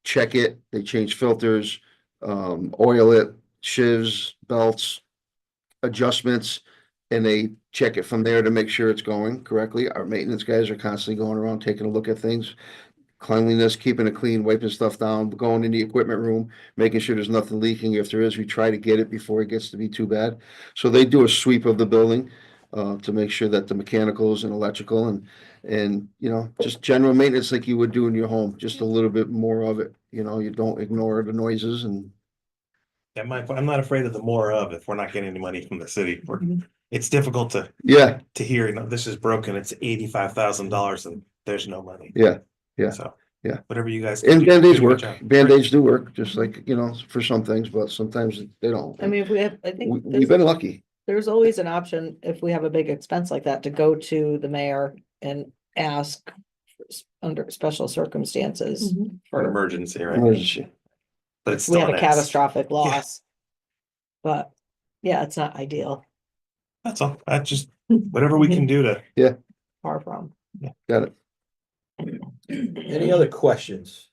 check it, they change filters, oil it, shivs, belts, adjustments, and they check it from there to make sure it's going correctly. Our maintenance guys are constantly going around, taking a look at things. Cleanliness, keeping it clean, wiping stuff down, going in the equipment room, making sure there's nothing leaking. If there is, we try to get it before it gets to be too bad. So they do a sweep of the building to make sure that the mechanicals and electrical and just general maintenance like you would do in your home, just a little bit more of it. You don't ignore the noises and Yeah, I'm not afraid of the more of if we're not getting any money from the city. It's difficult to yeah, hear, this is broken, it's $85,000 and there's no money. yeah, yeah, So, yeah. whatever you guys can And do, Band-Aids do a good work. job. Band-Aids do work, just like, for some things, but sometimes they don't. I mean, if we have, I We, think we've been lucky. there's always an option, if we have a big expense like that, to go to the mayor and ask under special circumstances For an for, emergency, right? Emergency. But it's we still had an a ask. catastrophic loss. But, yeah, it's not ideal, That's all. I just, whatever we can do to, far from. Got it. Any other questions?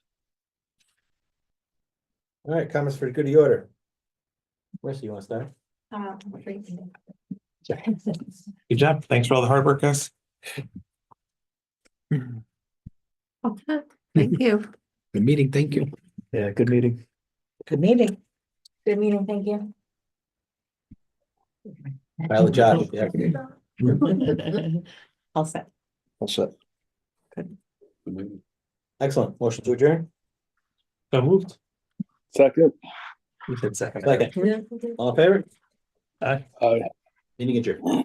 All right, comments for the good of the order. Marissa, you want to start? good job. Thanks for all the hard work, guys. Thank you. Good meeting, thank you. Yeah, good meeting. Good meeting. Good meeting, thank you. Pile of job. Yeah. All set. All set. Excellent. Motion to adjourn? So moved. Second. You said second. Second. All in favor? Aye. Aye. Meeting adjourned.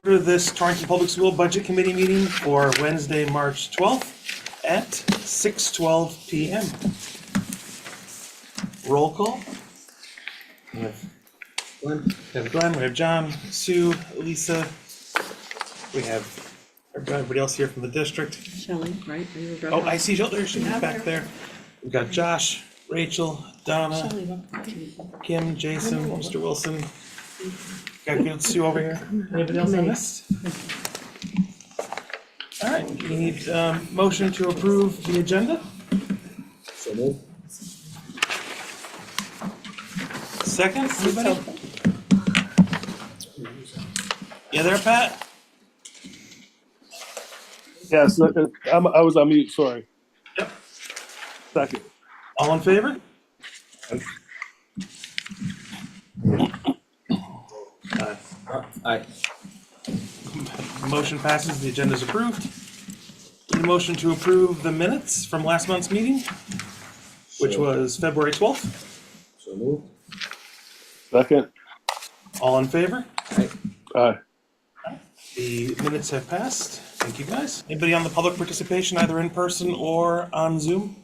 For this Torrington Public School Budget Committee meeting for Wednesday, March 12th at 6:12 PM. Roll call. We have Glenn, we have John, Sue, Lisa. We have everybody else here from the district. Shelley, right? Oh, I see, there she is back there. We've got Josh, Rachel, Donna, Kim, Jason, Mr. Wilson. Got good Sue over here. Anybody else on this? All right, we need motion to approve the agenda. So move. Second, anybody? You there, Pat? Yes, I was on mute, sorry. Yep. Second. All in favor? Aye. Motion passes, the agenda is approved. Need a motion to approve the minutes from last month's meeting, which So- was February 12th. So move. Second. All in favor? Aye. The minutes have passed. Thank you, guys. Anybody on the public participation, either in person or on Zoom?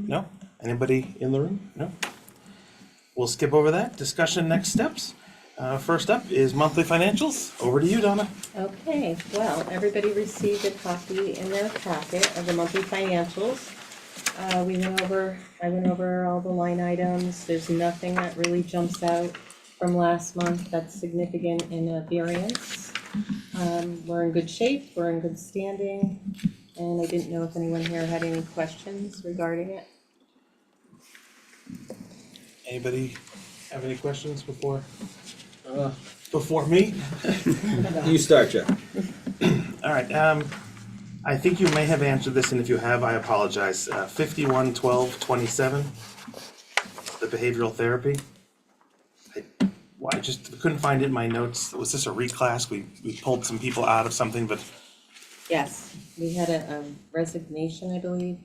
No? Anybody in the room? No? We'll skip over that. Discussion, next steps. First up is monthly financials. Over to you, Donna. Okay, well, everybody received a copy in their packet of the monthly financials. I went over all the line items. There's nothing that really jumps out from last month that's significant in a variance. We're in good shape, we're in good standing, and I didn't know if anyone here had any questions regarding it. Anybody have any questions before me? You start, Jeff. All right, I think you may have answered this, and if you have, I apologize. 511227, the behavioral therapy. I just couldn't find it in my notes. Was this a reclass? We pulled some people out of something, but Yes, we had a resignation, I believe.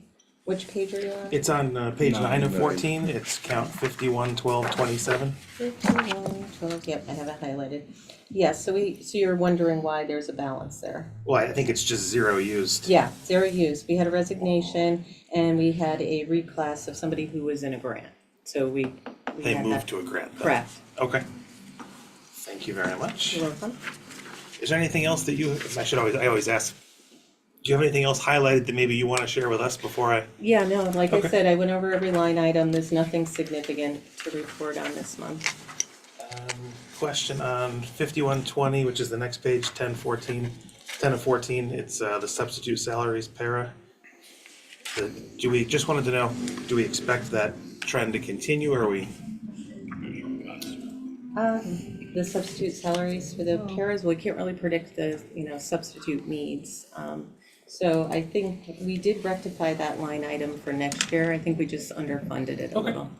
Which page are you on? it's on page 9 of 14. It's count 511227. 5112, yep, I have it highlighted. Yes, so you're wondering why there's a balance there? Well, I think it's just 0 used. Yeah, 0 use. We had a resignation and we had a reclass of somebody who was in a grant. So we They had moved that. to a grant. though. Correct. Okay. Thank you very much. You're welcome. Is there anything else that I always ask, do you have anything else highlighted that maybe you want to share with us before I? Yeah, no, like I Okay. said, I went over every line item. There's nothing significant to report on this month. Question on 5120, which is the next page, 1014, 10 of 14, it's the substitute salaries para. Just wanted to know, do we expect that trend to continue, or are we? The substitute salaries for the paras, we can't really predict the, substitute needs. So I think we did rectify that line item for next year. I think we just underfunded it a Okay. little.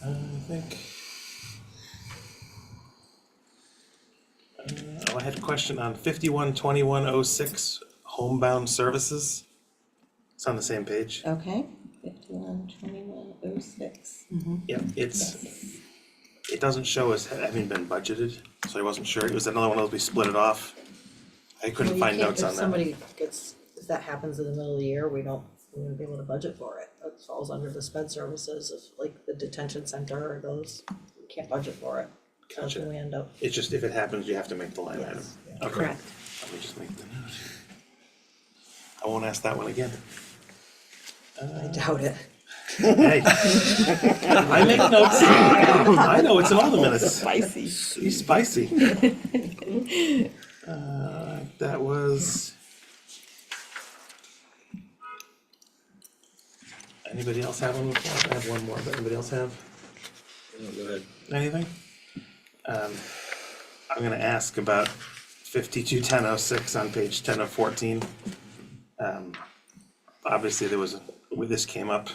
I think. I had a question on 512106, homebound services. It's on the same page. Okay, 512106. Yeah, it doesn't show as having been budgeted, so I wasn't sure. It was another one of those, we split it off. I couldn't find notes on that. If that happens in the middle of the year, we wouldn't be able to budget for it. That falls under the sped services of like the detention center or those, we can't budget for it. That's Gotcha. when we end up. It's just, if it happens, you have to make the line item. Yes, yeah. Okay. Correct. Let me just make the note. I won't ask that one again. I doubt it. Hey, I make notes. I know, it's in all the minutes. Spicy. He's spicy. That was. Anybody else have one before? I have one more, but anybody else have Oh, go ahead. anything? I'm gonna ask about 521006 on page 10 of 14. Obviously, this came up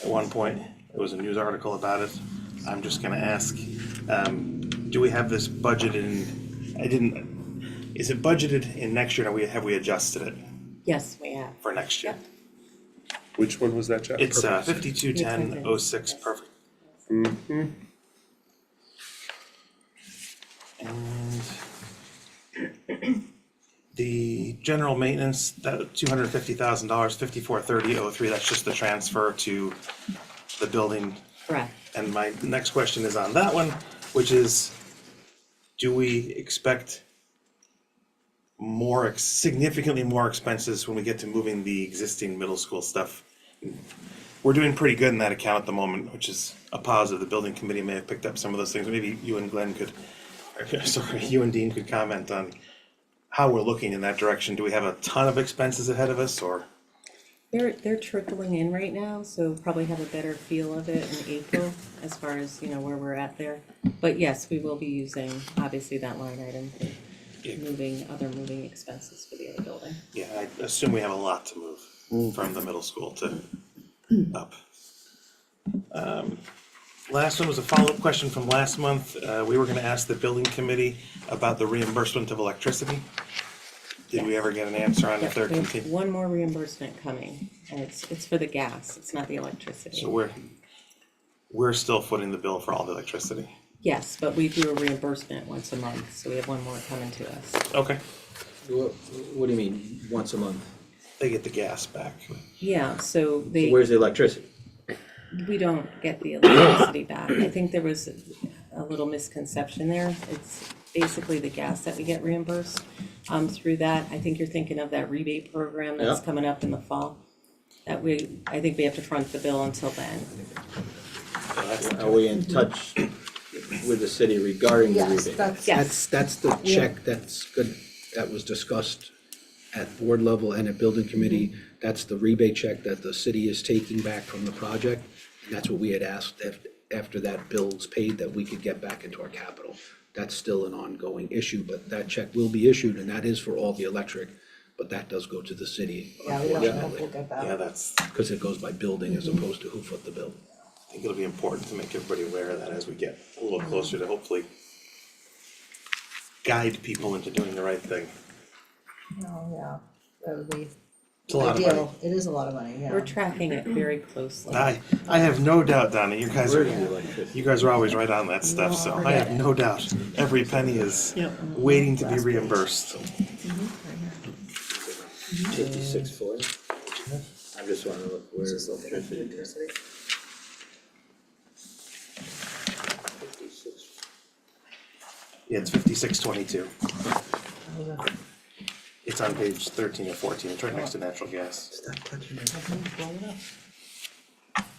at one point. There was a news article about it. I'm just gonna ask, do we have this budgeted is it budgeted in next year, or have we adjusted it Yes, we have. for next year? Which one was that, Jeff? It's 521006, perfect. general maintenance, that $250,000, 543003, that's just the transfer to the building. Correct. And my next question is on that one, which is, do we expect significantly more expenses when we get to moving the existing middle school stuff? We're doing pretty good in that account at the moment, which is a positive. The building committee may have picked up some of those things. Maybe you and Glenn could, you and Dean could comment on how we're looking in that direction. Do we have a ton of expenses ahead of us, or? They're trickling in right now, so probably have a better feel of it in April as far as, where we're at there. But yes, we will be using, obviously, that line item for moving expenses for the other building. Yeah, I assume we have a lot to move from the middle school to up. Last one was a follow-up question from last month. We were gonna ask the building committee about the reimbursement of electricity. Did we ever get an answer on if they're We have continuing? one more reimbursement coming, and it's for the gas, it's not the electricity. So we're still footing the bill for all the electricity. Yes, but we do a reimbursement once a month, so we have one more coming to us. Okay. What do you mean, once a month? They get the gas back. Yeah, so Where's the electricity? we don't get the electricity back. I think there was a little misconception there. It's basically the gas that we get reimbursed through that. I think you're thinking of that rebate program that's Yeah. coming up in the fall. I think we have to front the bill until then. Are we in touch with the city regarding the Yes, rebate? that's, That's the check that was discussed at board level and at building committee. That's the rebate check that the city is taking back from the project. And that's what we had asked after that bill's paid, that we could get back into our capital. That's still an ongoing issue, but that check will be issued, and that is for all the electric, but that does go to the city, yeah, we don't know if we'll unfortunately, get that. Yeah, that's, because it goes by building as opposed to who foot the bill. I think it'll be important to make everybody aware of that as we get a little closer to hopefully guide people into doing the right thing. Oh, yeah, that would be It's a lot of money. ideal. It is a lot of money, yeah. We're tracking it very closely. I have no doubt, Donna, you guys Where are, is the electricity? you guys are always right on that stuff, so I have no doubt. Every penny is waiting to be reimbursed. 5640? I just wanna look, where's the electricity? 56. Yeah, it's 5622. It's on page 13 or 14, it's right next to natural gas. Stop touching it.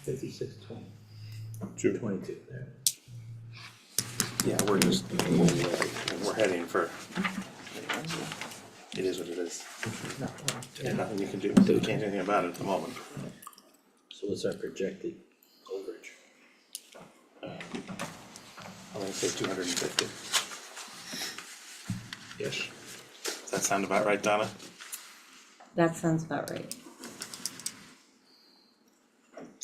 5620. 222, there. Yeah, we're heading for, it is what it is. There's nothing you can do, you can't do anything about it at the moment. So what's our projected overage? I'm gonna say 250. Ish. Does that sound about right, Donna? That sounds about right.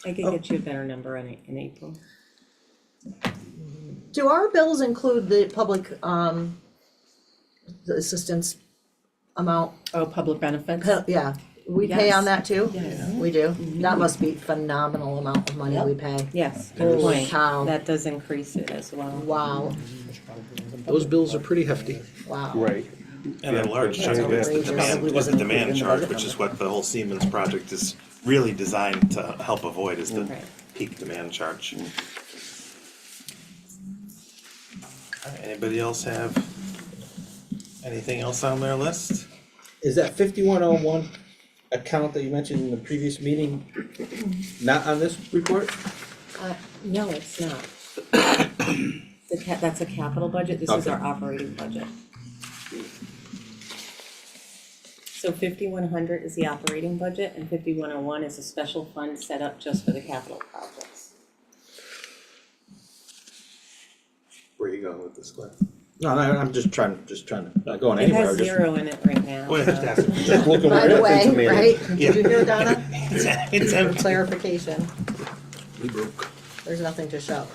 I could get you a better number in April. Do our bills include the public, the assistance amount? Oh, public benefits? Yeah, we pay on Yes. that too? Yes. We do? That must be phenomenal amount of money we pay. Yes, good Holy point. cow. That does increase it as well. Wow, Those bills are pretty hefty. wow. Right. And a large chunk of it is the demand charge, which is what the whole Siemens project is really designed to help avoid, is the Right. peak demand charge. Alright, anybody else have anything else on their list? Is that 5101 account that you mentioned in the previous meeting not on this report? No, it's not. That's a capital budget, this is Okay. our operating budget. So 5100 is the operating budget and 5101 is a special fund set up just for the capital projects. Where are you going with this, Glenn? No, I'm just trying, not going It anywhere. has just- 0 in it right now. Well, just so- asking. Just looking By where the that way, thing's made. right? Did you hear, Donna? It's For empty. clarification, We broke. there's nothing to show.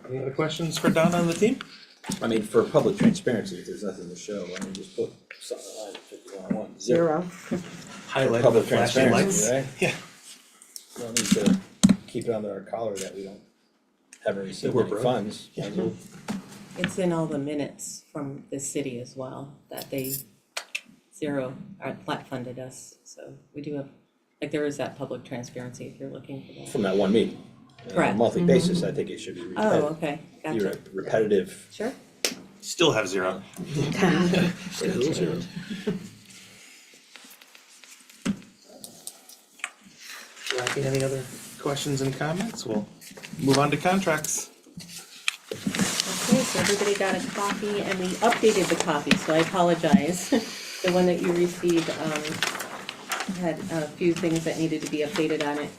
Any other questions for Donna on the team? I mean, for public transparency, if there's nothing to show, I mean, just put something on 5101. Zero. Highlight with Public flashing transparency, lights. right? Yeah. Don't need to keep it under our collar that we don't haven't received We're any broke. funds. Yeah. Might as well It's in all the minutes from the city as well, that they flat funded us, so we do have, like, there is that public transparency if you're looking for that. From that one meeting. On a Correct. monthly basis, I think it should be Oh, okay, gotcha, repetitive. sure. Still have zero. Lacking any other questions and comments? We'll move on to contracts. Okay, so everybody got a copy, and we updated the copy, so I apologize. The one that you received had a few things that needed to be updated on it.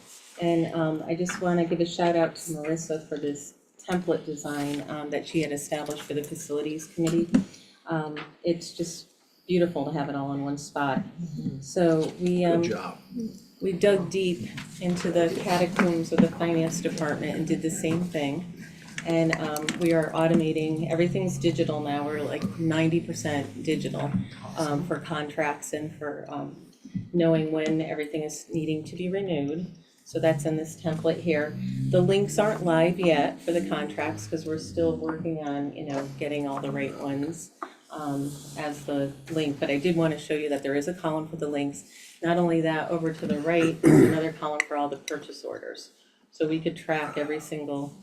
And I just want to give a shout out to Melissa for this template design that she had established for the facilities committee. It's just beautiful to have it all in one spot. So Good job. we dug deep into the catacombs of the finance department and did the same thing. And we are automating, everything's digital now, we're like 90% digital for contracts and for knowing when everything is needing to be renewed. So that's in this template here. The links aren't live yet for the contracts because we're still working on, getting all the right ones as the link. But I did want to show you that there is a column for the links. Not only that, over to the right, there's another column for all the purchase orders. So we could track every single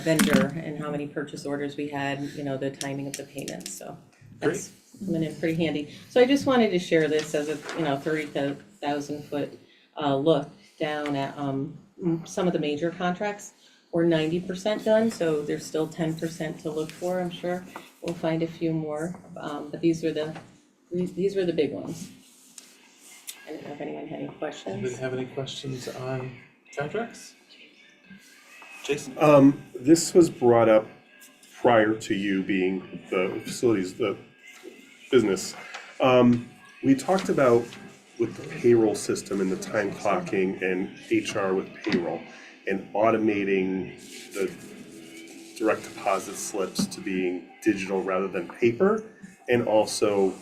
vendor and how many purchase orders we had, the timing of the payments. So that's coming in pretty handy. So I just wanted to share this as a 30,000 foot look down at some of the major contracts. We're 90% done, so there's still 10% to look for. I'm sure we'll find a few more, but these were the big ones. I don't know if anyone had any questions. Anybody have any questions on contracts? Jason? This was brought up prior to you being the facilities, the business. We talked about with the payroll system and the time clocking and HR with payroll and automating the direct deposit slips to being digital rather than paper, and also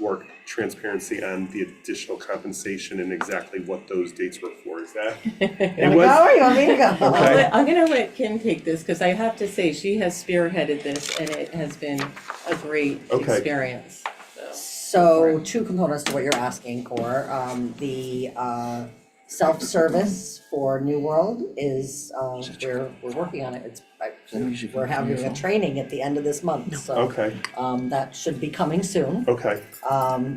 work transparency on the additional compensation and exactly what those dates were for. Is that? You want me to go? Okay. I'm gonna let Kim take this, because I have to say, she has spearheaded this, and it has been a great experience, So two components to what you're asking for. The self-service for New World is, we're working on it. We're having a training at the end of this month, so Okay, that should be coming soon. okay,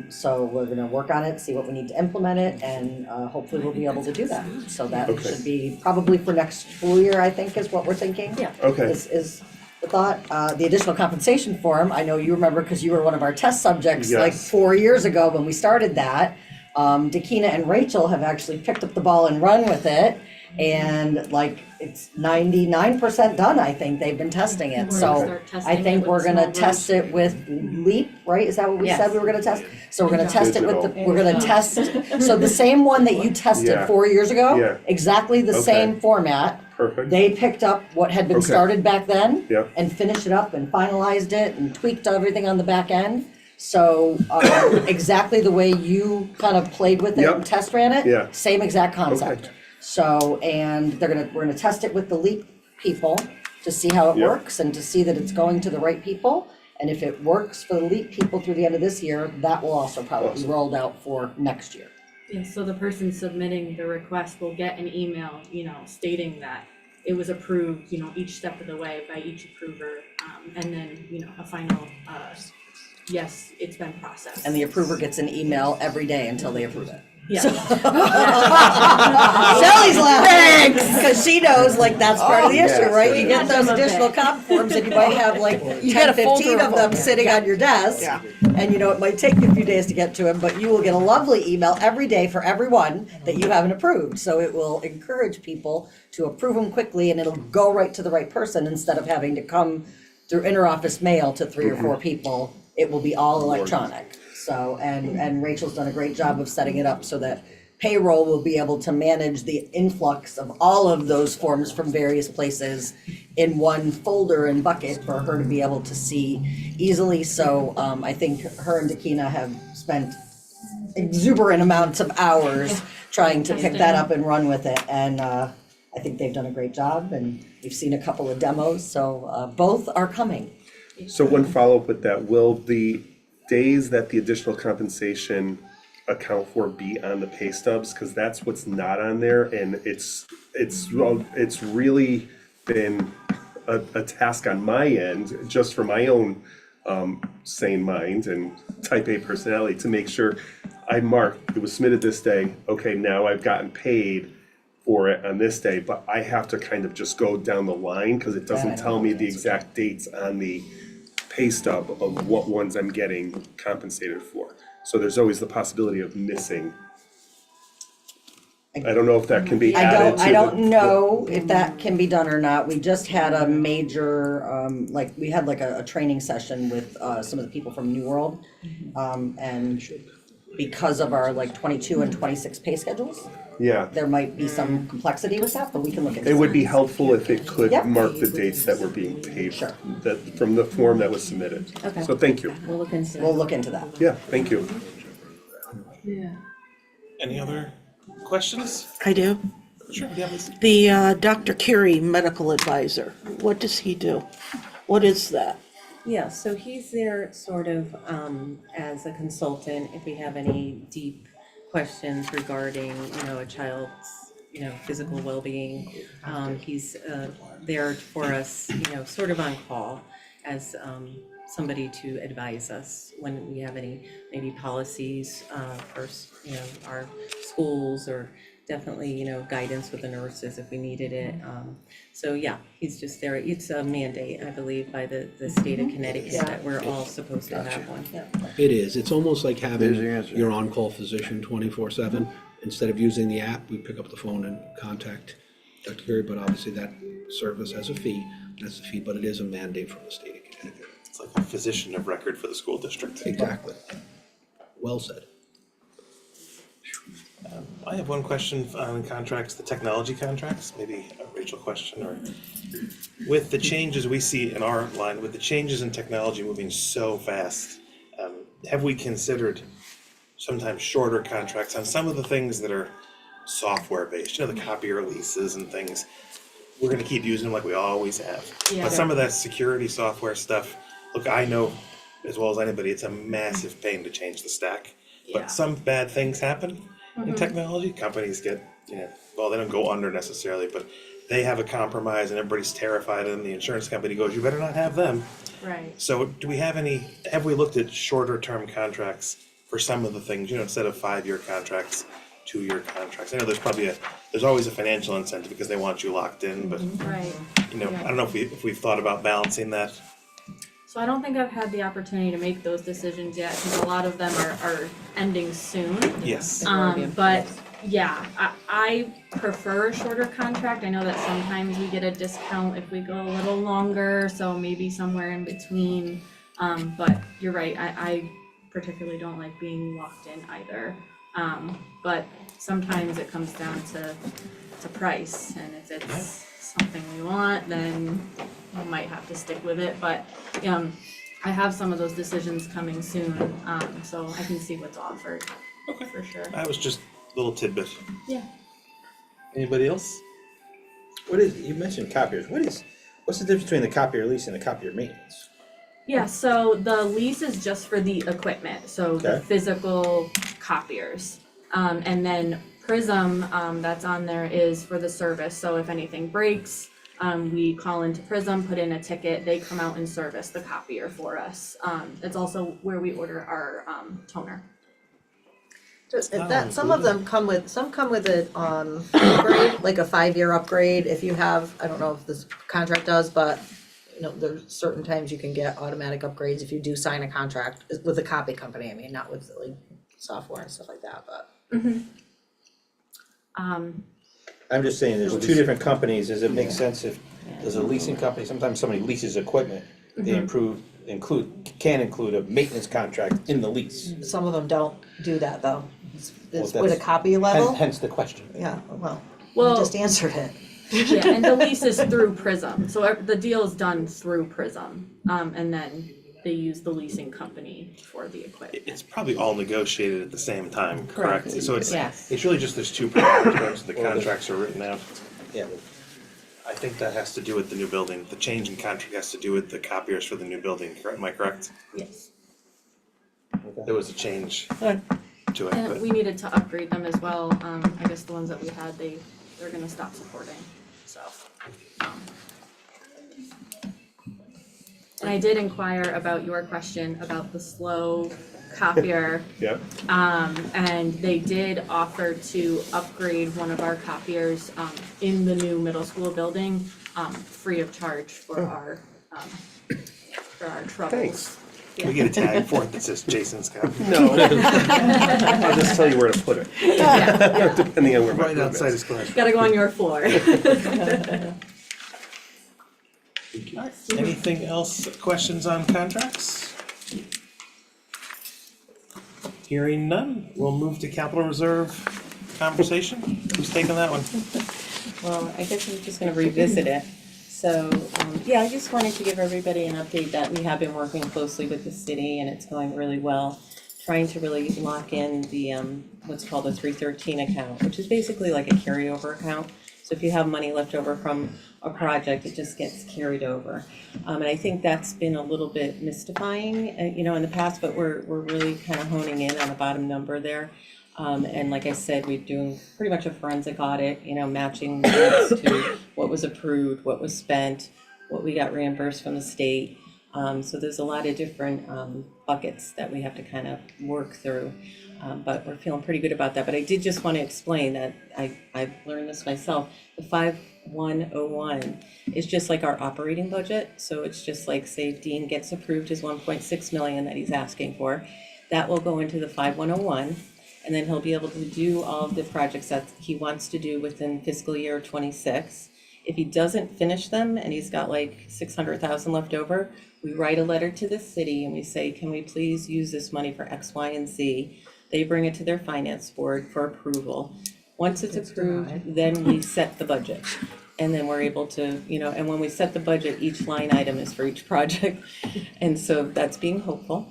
So we're gonna work on it, see what we need to implement it, and hopefully we'll be able to do that. So that Okay. should be probably for next school year, I think, is what we're thinking. Yeah. okay. Is the thought. The additional compensation form, I know you remember because you were one of our test subjects like Yes. 4 years ago when we started that. Dakina and Rachel have actually picked up the ball and run with it. And like, it's 99% done, I think. They've been testing it. We're gonna So start testing I it think with we're gonna small test groups. it with LEAP, right? Is that what we Yes. said we were gonna test? So we're gonna test it with Digital. we're gonna test, so the same one that you tested Yeah. 4 years ago, Yeah. exactly the Okay. same format. Perfect. They picked up what had been Okay. started back then Yeah. and finished it up and finalized it and tweaked everything on the back end. So, exactly the way you kind of played with it Yep. and test ran it, Yeah. same exact concept. Okay. So, and we're gonna test it with the LEAP people to see how it Yep. works and to see that it's going to the right people. And if it works for the LEAP people through the end of this year, that will also probably be Awesome. rolled out for next year. Yeah, so the person submitting the request will get an email, stating that it was approved, each step of the way by each approver, and then, a final, yes, it's been processed. And the approver gets an email every day until they approve it. Yeah. Shelly's laughing because she knows like that's part of the issue, right? You get those Some of it. additional comp forms and you might have like 10, 15 of them sitting on your desk. And it might take you a few days to get to them, but you will get a lovely email every day for everyone that you haven't approved. So it will encourage people to approve them quickly and it'll go right to the right person instead of having to come through interoffice mail to 3 or 4 people. It will be all electronic. So, and Rachel's done a great job of setting it up so that payroll will be able to manage the influx of all of those forms from various places in one folder and bucket for her to be able to see easily. So, I think her and Dakina have spent exuberant amounts of hours trying to pick that up and run with it. And, I think they've done a great job and we've seen a couple of demos, so, both are coming. So one follow-up with that, will the days that the additional compensation account for be on the pay stubs? Cause that's what's not on there, and it's really been a task on my end, just for my own sane mind and type A personality, to make sure I mark, it was submitted this day, okay, now I've gotten paid for it on this day, but I have to kind of just go down the line, cause it doesn't tell me the exact dates on the pay stub of what ones I'm getting compensated for. So there's always the possibility of missing. I don't know if that can be added to I don't the- know if that can be done or not. We just had a major, we had like a training session with, some of the people from New World. And because of our like 22 and 26 pay schedules, Yeah, there might be some complexity with that, but we can look into it would that. be helpful if it could Yep. mark the dates that were being paid, Sure. that, from the form that was submitted. Okay. So thank you. We'll look into We'll that. look into that. Yeah, thank you. Yeah. Any other questions? I do. Sure, yeah, please. The Dr. Curie medical advisor, what does he do? What is that? Yeah, so he's there sort of as a consultant if we have any deep questions regarding, a child's, physical well-being. He's there for us, sort of on call as somebody to advise us when we have any maybe policies for, our schools, or definitely, guidance with the nurses if we needed it. So yeah, he's just there. It's a mandate, I believe, by the state of Connecticut that we're all supposed to have one. It is. It's almost like having There's your answer. your on-call physician 24/7. Instead of using the app, we pick up the phone and contact Dr. Curie, but obviously that service has a fee. That's the fee, but it is a mandate from the state of Connecticut. It's like a physician of record for the school district. Exactly. Well said. I have one question on contracts, the technology contracts, maybe a Rachel question, or with the changes we see in our line, with the changes in technology moving so fast, have we considered sometimes shorter contracts on some of the things that are software based, the copier leases and things? We're gonna keep using them like we always have. Yeah. But some of that security software stuff, look, I know as well as anybody, it's a massive pain to change the stack. Yeah. But some bad things happen in technology. Companies get, well, they don't go under necessarily, but they have a compromise and everybody's terrified, and the insurance company goes, you better not have them. Right. So do we have have we looked at shorter term contracts for some of the things, instead of 5-year contracts, 2-year contracts? I know there's always a financial incentive because they want you locked in, but, Right. I don't know if we've thought about balancing that. So I don't think I've had the opportunity to make those decisions yet, because a lot of them are ending soon. Yes. But yeah, I prefer a shorter contract. I know that sometimes we get a discount if we go a little longer, so maybe somewhere in between. But you're right, I particularly don't like being locked in either. But sometimes it comes down to price, and if it's something we want, then we might have to stick with it. But I have some of those decisions coming soon, so I can see what's offered. Okay. For sure. That was just a little tidbit. Yeah. Anybody else? You mentioned copiers, what's the difference between the copier lease and the copier maintenance? Yeah, so the lease is just for the equipment, so the Okay. physical copiers. And then Prism, that's on there is for the service, so if anything breaks, we call into Prism, put in a ticket, they come out and service the copier for us. It's also where we order our toner. Some of them come with an upgrade, like a 5-year upgrade, if you have, I don't know if this contract does, but there's certain times you can get automatic upgrades if you do sign a contract with a copy company, not with like software and stuff like that, but. I'm just saying, there's two different companies, does it make sense if there's a leasing company, sometimes somebody leases equipment, they can include a maintenance contract in the lease. Some of them don't do that though. It's Well, with a that's- copy level. Hence the question. Yeah, well, Well- you just answered it. Yeah, and the lease is through Prism, so the deal is done through Prism, and then they use the leasing company for the equipment. It's probably all negotiated at the same time, correct? So Yes. it's really just there's two parties, the contracts are written out. Yeah. I think that has to do with the new building. The change in contract has to do with the copiers for the new building, correct? Am I correct? Yes. There was a change Good. to it, And but we needed to upgrade them as well. I guess the ones that we had, they're gonna stop supporting, so. And I did inquire about your question about the slow copier. Yeah, And they did offer to upgrade one of our copiers, in the new middle school building, free of charge for our troubles. thanks. we get a tag for it that says Jason's copy. No. I'll just tell you where to put it, Yeah, depending on where my Right room outside is. his classroom. gotta go on your floor. Anything else, questions on contracts? Hearing none, we'll move to capital reserve conversation. Who's taking that one? Well, I guess I'm just gonna revisit it. So, yeah, I just wanted to give everybody an update that we have been working closely with the city and it's going really well. Trying to really lock in the, what's called a 313 account, which is basically like a carryover account. So if you have money left over from a project, it just gets carried over. And I think that's been a little bit mystifying, in the past, but we're really kind of honing in on the bottom number there. And like I said, we're doing pretty much a forensic audit, matching notes to what was approved, what was spent, what we got reimbursed from the state. So there's a lot of different buckets that we have to kind of work through. But we're feeling pretty good about that. But I did just want to explain that I've learned this myself. The 5101 is just like our operating budget. So it's just like, say Dean gets approved his 1.6 million that he's asking for. That will go into the 5101. And then he'll be able to do all of the projects that he wants to do within fiscal year 26. If he doesn't finish them and he's got like 600,000 left over, we write a letter to the city and we say, can we please use this money for X, Y, and Z? They bring it to their finance board for approval. Once it's approved, then we set the budget. And then we're able to, and when we set the budget, each line item is for each project. And so that's being hopeful.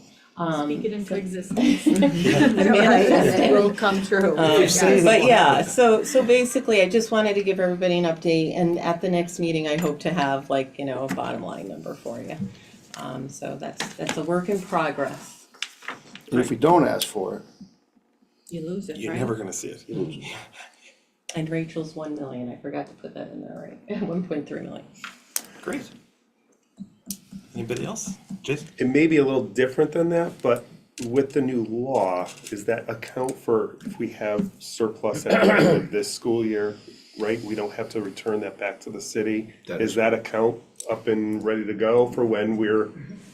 Speak it into existence. It will come true. But yeah, so basically, I just wanted to give everybody an update, and at the next meeting, I hope to have a bottom line number for you. So that's a work in progress. And if we don't ask for it, You lose it, You're right? never gonna see it. And Rachel's 1 million, I forgot to put that in there, right? 1.3 million. Great. Anybody else? Jason? It may be a little different than that, but with the new law, does that account for if we have surplus at the end of this school year, right? We don't have to return that back to the city? That Is that account up and ready to go for when we're,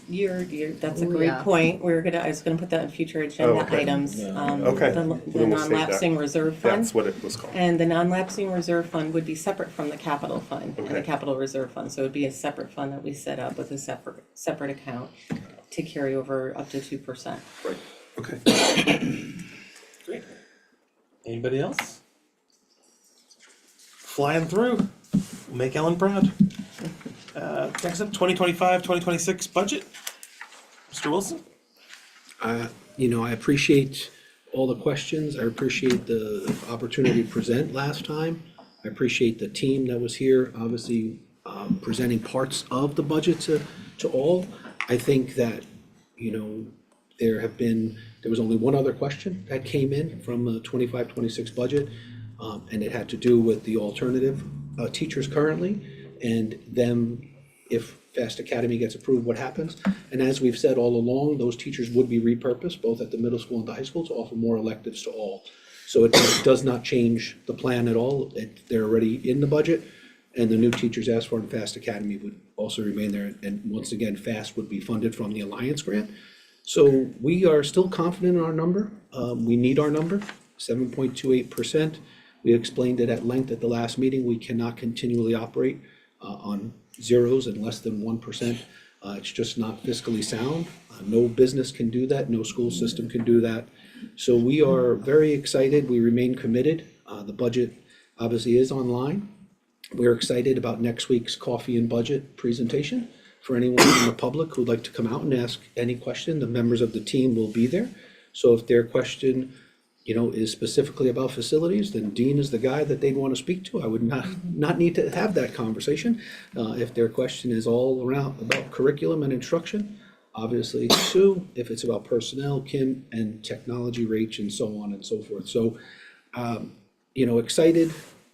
That's a Oh, great yeah. point. I was gonna put that in future agenda okay. items. Okay. The Then we'll save that. non-lapsing reserve fund. that's what it was called? And the non-lapsing reserve fund would be separate from the capital fund and the Okay. capital reserve fund. So it'd be a separate fund that we set up with a separate account to carry over up to 2%. Right, okay. Great. Anybody else? Flying through. We'll make Ellen proud. Next up, 2025-2026 budget. Mr. Wilson? I appreciate all the questions. I appreciate the opportunity to present last time. I appreciate the team that was here, obviously, presenting parts of the budget to all. I think that, there was only one other question that came in from the 25-26 budget. And it had to do with the alternative teachers currently and them, if Fast Academy gets approved, what happens? And as we've said all along, those teachers would be repurposed, both at the middle school and the high school, to offer more electives to all. So it does not change the plan at all. They're already in the budget, and the new teachers asked for in Fast Academy would also remain there. And once again, Fast would be funded from the Alliance grant. So we are still confident in our number. We need our number, 7.28%. We explained it at length at the last meeting. We cannot continually operate on zeros and less than 1%. It's just not fiscally sound. No business can do that. No school system can do that. So we are very excited. We remain committed. The budget obviously is online. We're excited about next week's coffee and budget presentation. For anyone in the public who'd like to come out and ask any question, the members of the team will be there. So if their question is specifically about facilities, then Dean is the guy that they'd want to speak to. I would not need to have that conversation. If their question is all around about curriculum and instruction, obviously Sue. If it's about personnel, Kim, and technology, Rach, and so on and so forth. So, excited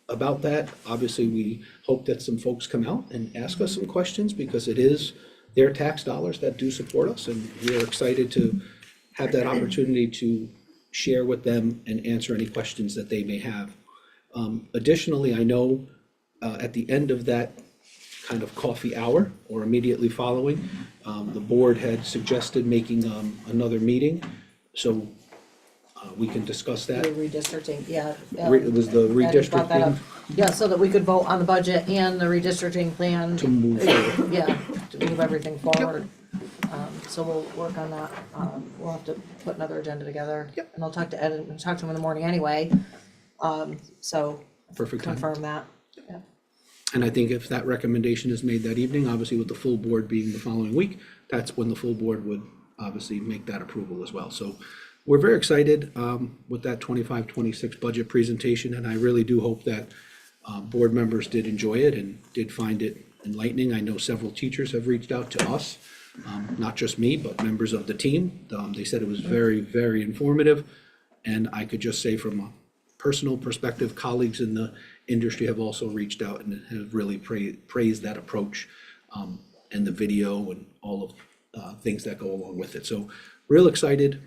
about that. Obviously, we hope that some folks come out and ask us some questions, because it is their tax dollars that do support us, and we're excited to have that opportunity to share with them and answer any questions that they may have. Additionally, I know at the end of that kind of coffee hour or immediately following, the board had suggested making another meeting, so we can discuss that. The redistricting, yeah. It was the Eddie brought that up. redistricting Yeah, so that we could vote on the budget and the redistricting plan. to move forward. Yeah, to move everything forward. So we'll work on that. We'll have to put another agenda together. Yep. And I'll talk to Ed and talk to him in the morning anyway. So Perfect time. confirm that. Yeah. And I think if that recommendation is made that evening, obviously with the full board being the following week, that's when the full board would obviously make that approval as well. So we're very excited with that 25-26 budget presentation, and I really do hope that board members did enjoy it and did find it enlightening. I know several teachers have reached out to us, not just me, but members of the team. They said it was very, very informative, and I could just say from a personal perspective, colleagues in the industry have also reached out and have really praised that approach and the video and all of things that go along with it. So real excited.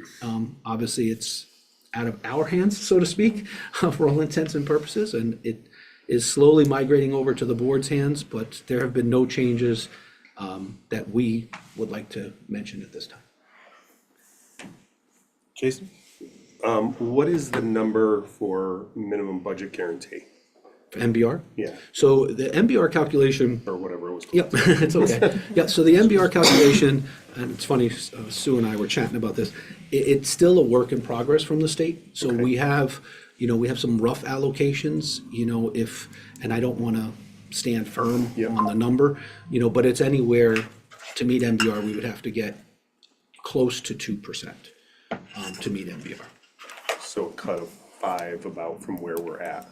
Obviously, it's out of our hands, so to speak, for all intents and purposes, and it is slowly migrating over to the board's hands, but there have been no changes that we would like to mention at this time. Jason? What is the number for minimum budget guarantee? For MBR? Yeah, So the MBR calculation, or whatever it was called. yep, it's okay. Yeah, so the MBR calculation, and it's funny, Sue and I were chatting about this, it's still a work in progress from the state. So we have, we have some rough allocations, and I don't want to stand firm on the number, but it's anywhere, to meet MBR, we would have to get close to 2% to meet MBR. So a cut of 5 about from where we're at,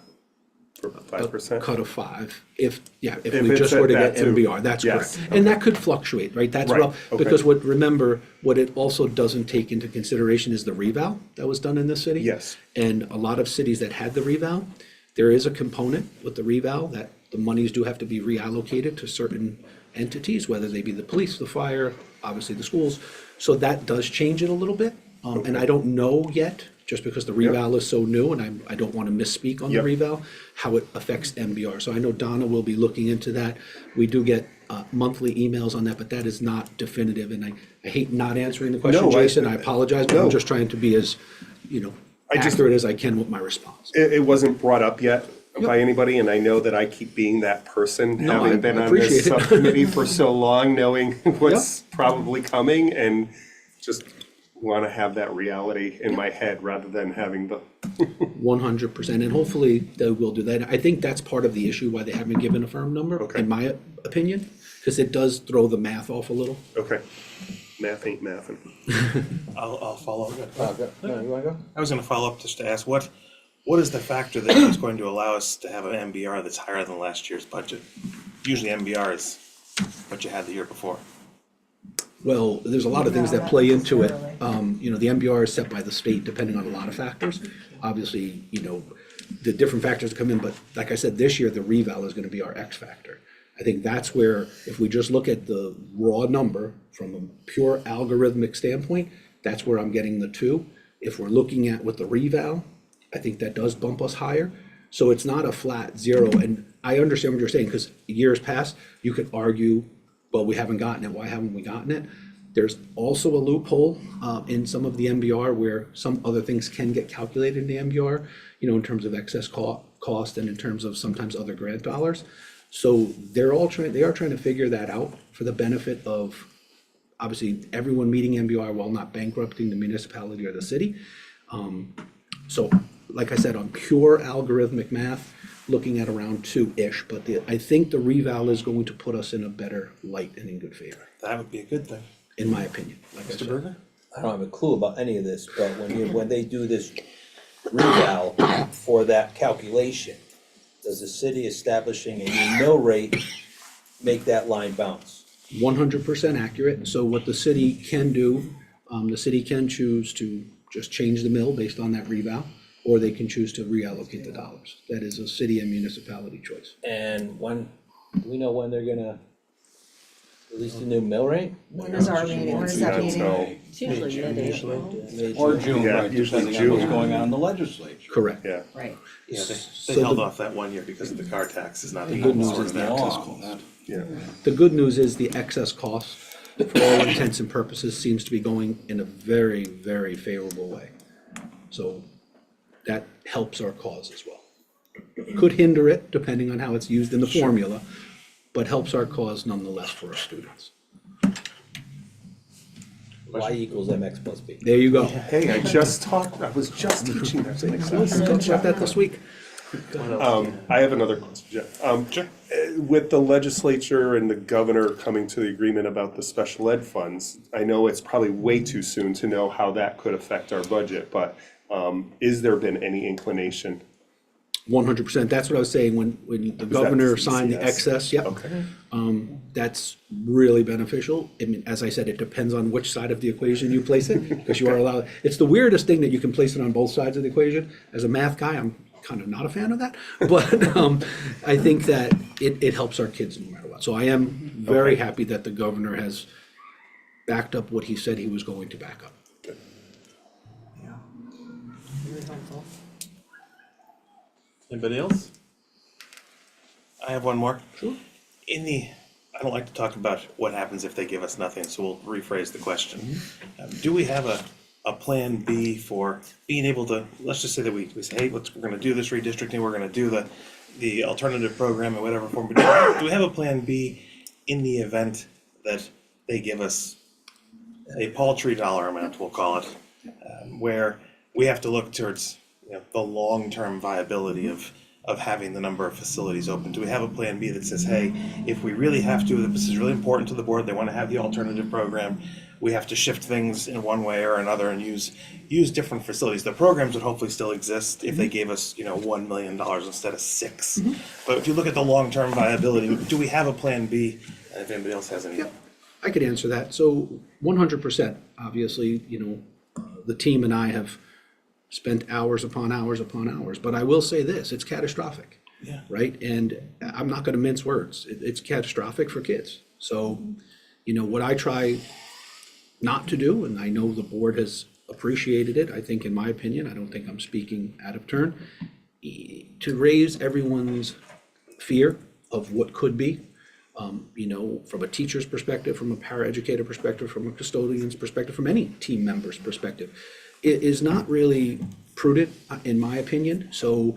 for 5%? Cut of 5, if we it's just at were to that get too. MBR, that's Yes, correct. And that could fluctuate, right? That's Right, rough, okay. because remember, what it also doesn't take into consideration is the reval that was done in this city. Yes. And a lot of cities that had the reval, there is a component with the reval that the monies do have to be reallocated to certain entities, whether they be the police, the fire, obviously the schools. So that does change it a little bit. And I don't know yet, just because the reval is so new, and I don't want to misspeak on the Yep. reval, how it affects MBR. So I know Donna will be looking into that. We do get monthly emails on that, but that is not definitive. And I hate not answering the question, No, Jason. I apologize, but I'm no. just trying to be as, accurate as I can with my response. It wasn't brought up yet by anybody, and I know that I keep being that person, No, I having been on appreciate this it. subcommittee for so long, knowing what's probably coming, and just want to have that reality in my head rather than having the, 100%, and hopefully they will do that. I think that's part of the issue why they haven't given a firm number, Okay. in my opinion, because it does throw the math off a little. okay, math ain't mathing. I'll follow up. No, you wanna go? I was gonna follow up just to ask, what is the factor that is going to allow us to have an MBR that's higher than last year's budget? Usually MBR is what you had the year before. Well, there's a lot of things that play into it. The MBR is set by the state depending on a lot of factors. Obviously, the different factors that come in, but like I said, this year, the reval is gonna be our X factor. I think that's where, if we just look at the raw number from a pure algorithmic standpoint, that's where I'm getting the 2. If we're looking at with the reval, I think that does bump us higher. So it's not a flat 0, and I understand what you're saying, because years past, you could argue, well, we haven't gotten it, why haven't we gotten it? There's also a loophole in some of the MBR where some other things can get calculated in the MBR, in terms of excess cost and in terms of sometimes other grant dollars. So they are trying to figure that out for the benefit of, obviously, everyone meeting MBR while not bankrupting the municipality or the city. So, like I said, on pure algorithmic math, looking at around 2-ish, but I think the reval is going to put us in a better light and in good favor, That would be a good thing. in my opinion. Like I Mr. said. Berger? I don't have a clue about any of this, but when they do this reval for that calculation, does the city establishing a new mill rate make that line bounce? 100% accurate. So what the city can do, the city can choose to just change the mill based on that reval, or they can choose to reallocate the dollars. That is a city and municipality choice. And when, do we know when they're gonna release the new mill rate? When is our meeting? When is that Not meeting? until- It's usually mid-April. Or June, Yeah, right, usually depending on what's June. going on in the legislature. Correct. Yeah, Right. Yeah, So they held the- off that 1 year because of the car tax is not The being good news absorbed is in the that. excess Law, cost. that- yeah. The good news is the excess cost, for all intents and purposes, seems to be going in a very, very favorable way. So that helps our cause as well. Could hinder it, depending on how it's used in the formula, but helps our cause nonetheless for our students. Y equals MX plus B. There you go. Hey, I was just teaching that. Talk about that this week. I have another question, Jeff. With the legislature and the governor coming to the agreement about the special ed funds, I know it's probably way too soon to know how that could affect our budget, but is there been any inclination? 100%. That's what I was saying when the governor signed the CCS? excess, yep. Okay. That's really beneficial. I mean, as I said, it depends on which side of the equation you place it, because you are allowed, it's the weirdest thing that you can place it on both sides of the equation. As a math guy, I'm kind of not a fan of that, but I think that it helps our kids no matter what. So I am very happy that the governor has backed up what he said he was going to back up. Anybody else? I have one more. Sure. I don't like to talk about what happens if they give us nothing, so we'll rephrase the question. Do we have a plan B for being able to, let's just say that we say, hey, we're gonna do this redistricting, we're gonna do the alternative program in whatever form, but do we have a plan B in the event that they give us a paltry dollar amount, we'll call it, where we have to look towards, the long-term viability of having the number of facilities open? Do we have a plan B that says, hey, if we really have to, this is really important to the board, they want to have the alternative program, we have to shift things in one way or another and use different facilities. The programs would hopefully still exist if they gave us, $1 million instead of 6. But if you look at the long-term viability, do we have a plan B? And if anybody else has any. Yep, I could answer that. So 100%, obviously, the team and I have spent hours upon hours upon hours, but I will say this, it's catastrophic. Yeah. Right? And I'm not gonna mince words. It's catastrophic for kids. So, what I try not to do, and I know the board has appreciated it, I think in my opinion, I don't think I'm speaking out of turn, to raise everyone's fear of what could be, from a teacher's perspective, from a paraeducator perspective, from a custodian's perspective, from any team member's perspective. It is not really prudent, in my opinion. So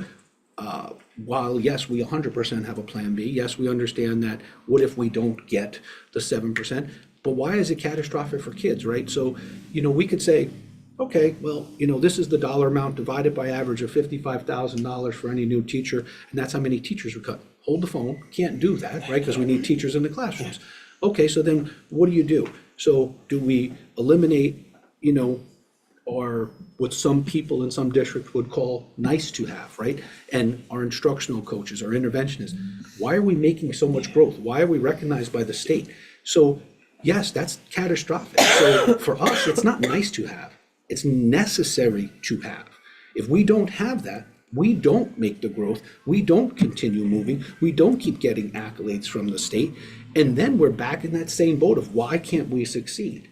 while, yes, we 100% have a plan B, yes, we understand that, what if we don't get the 7%? But why is it catastrophic for kids, right? So, we could say, okay, well, this is the dollar amount divided by average of $55,000 for any new teacher, and that's how many teachers we cut. Hold the phone, can't do that, right? Because we need teachers in the classrooms. Okay, so then what do? So do we eliminate, or what some people in some districts would call nice to have, right? And our instructional coaches, our interventionists, why are we making so much growth? Why are we recognized by the state? So yes, that's catastrophic. So for us, it's not nice to have, it's necessary to have. If we don't have that, we don't make the growth, we don't continue moving, we don't keep getting accolades from the state, and then we're back in that same boat of why can't we succeed?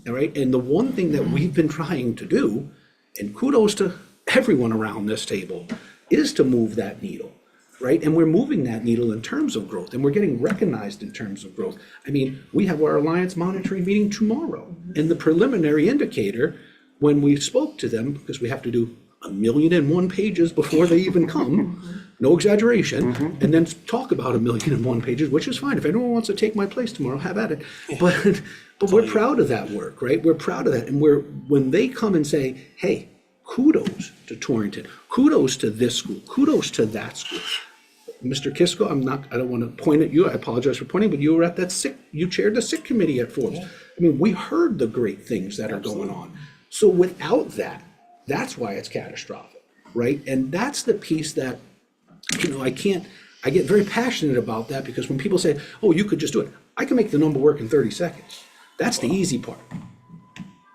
All right, and the one thing that we've been trying to do, and kudos to everyone around this table, is to move that needle, right? And we're moving that needle in terms of growth, and we're getting recognized in terms of growth. I mean, we have our Alliance monitoring meeting tomorrow, and the preliminary indicator, when we spoke to them, because we have to do 1,000,001 pages before they even come, no exaggeration, and then talk about 1,000,001 pages, which is fine. If anyone wants to take my place tomorrow, have at it. But we're proud of that work, right? We're proud of that. And when they come and say, hey, kudos to Torrington, kudos to this school, kudos to that school. Mr. Kisco, I don't want to point at you, I apologize for pointing, but you were at you chaired the SIC committee at Forbes. I mean, we heard the great things that are going on. So without that, that's why it's catastrophic. right? And that's the piece that, I get very passionate about that, because when people say, oh, you could just do it, I can make the number work in 30 seconds. That's the easy part.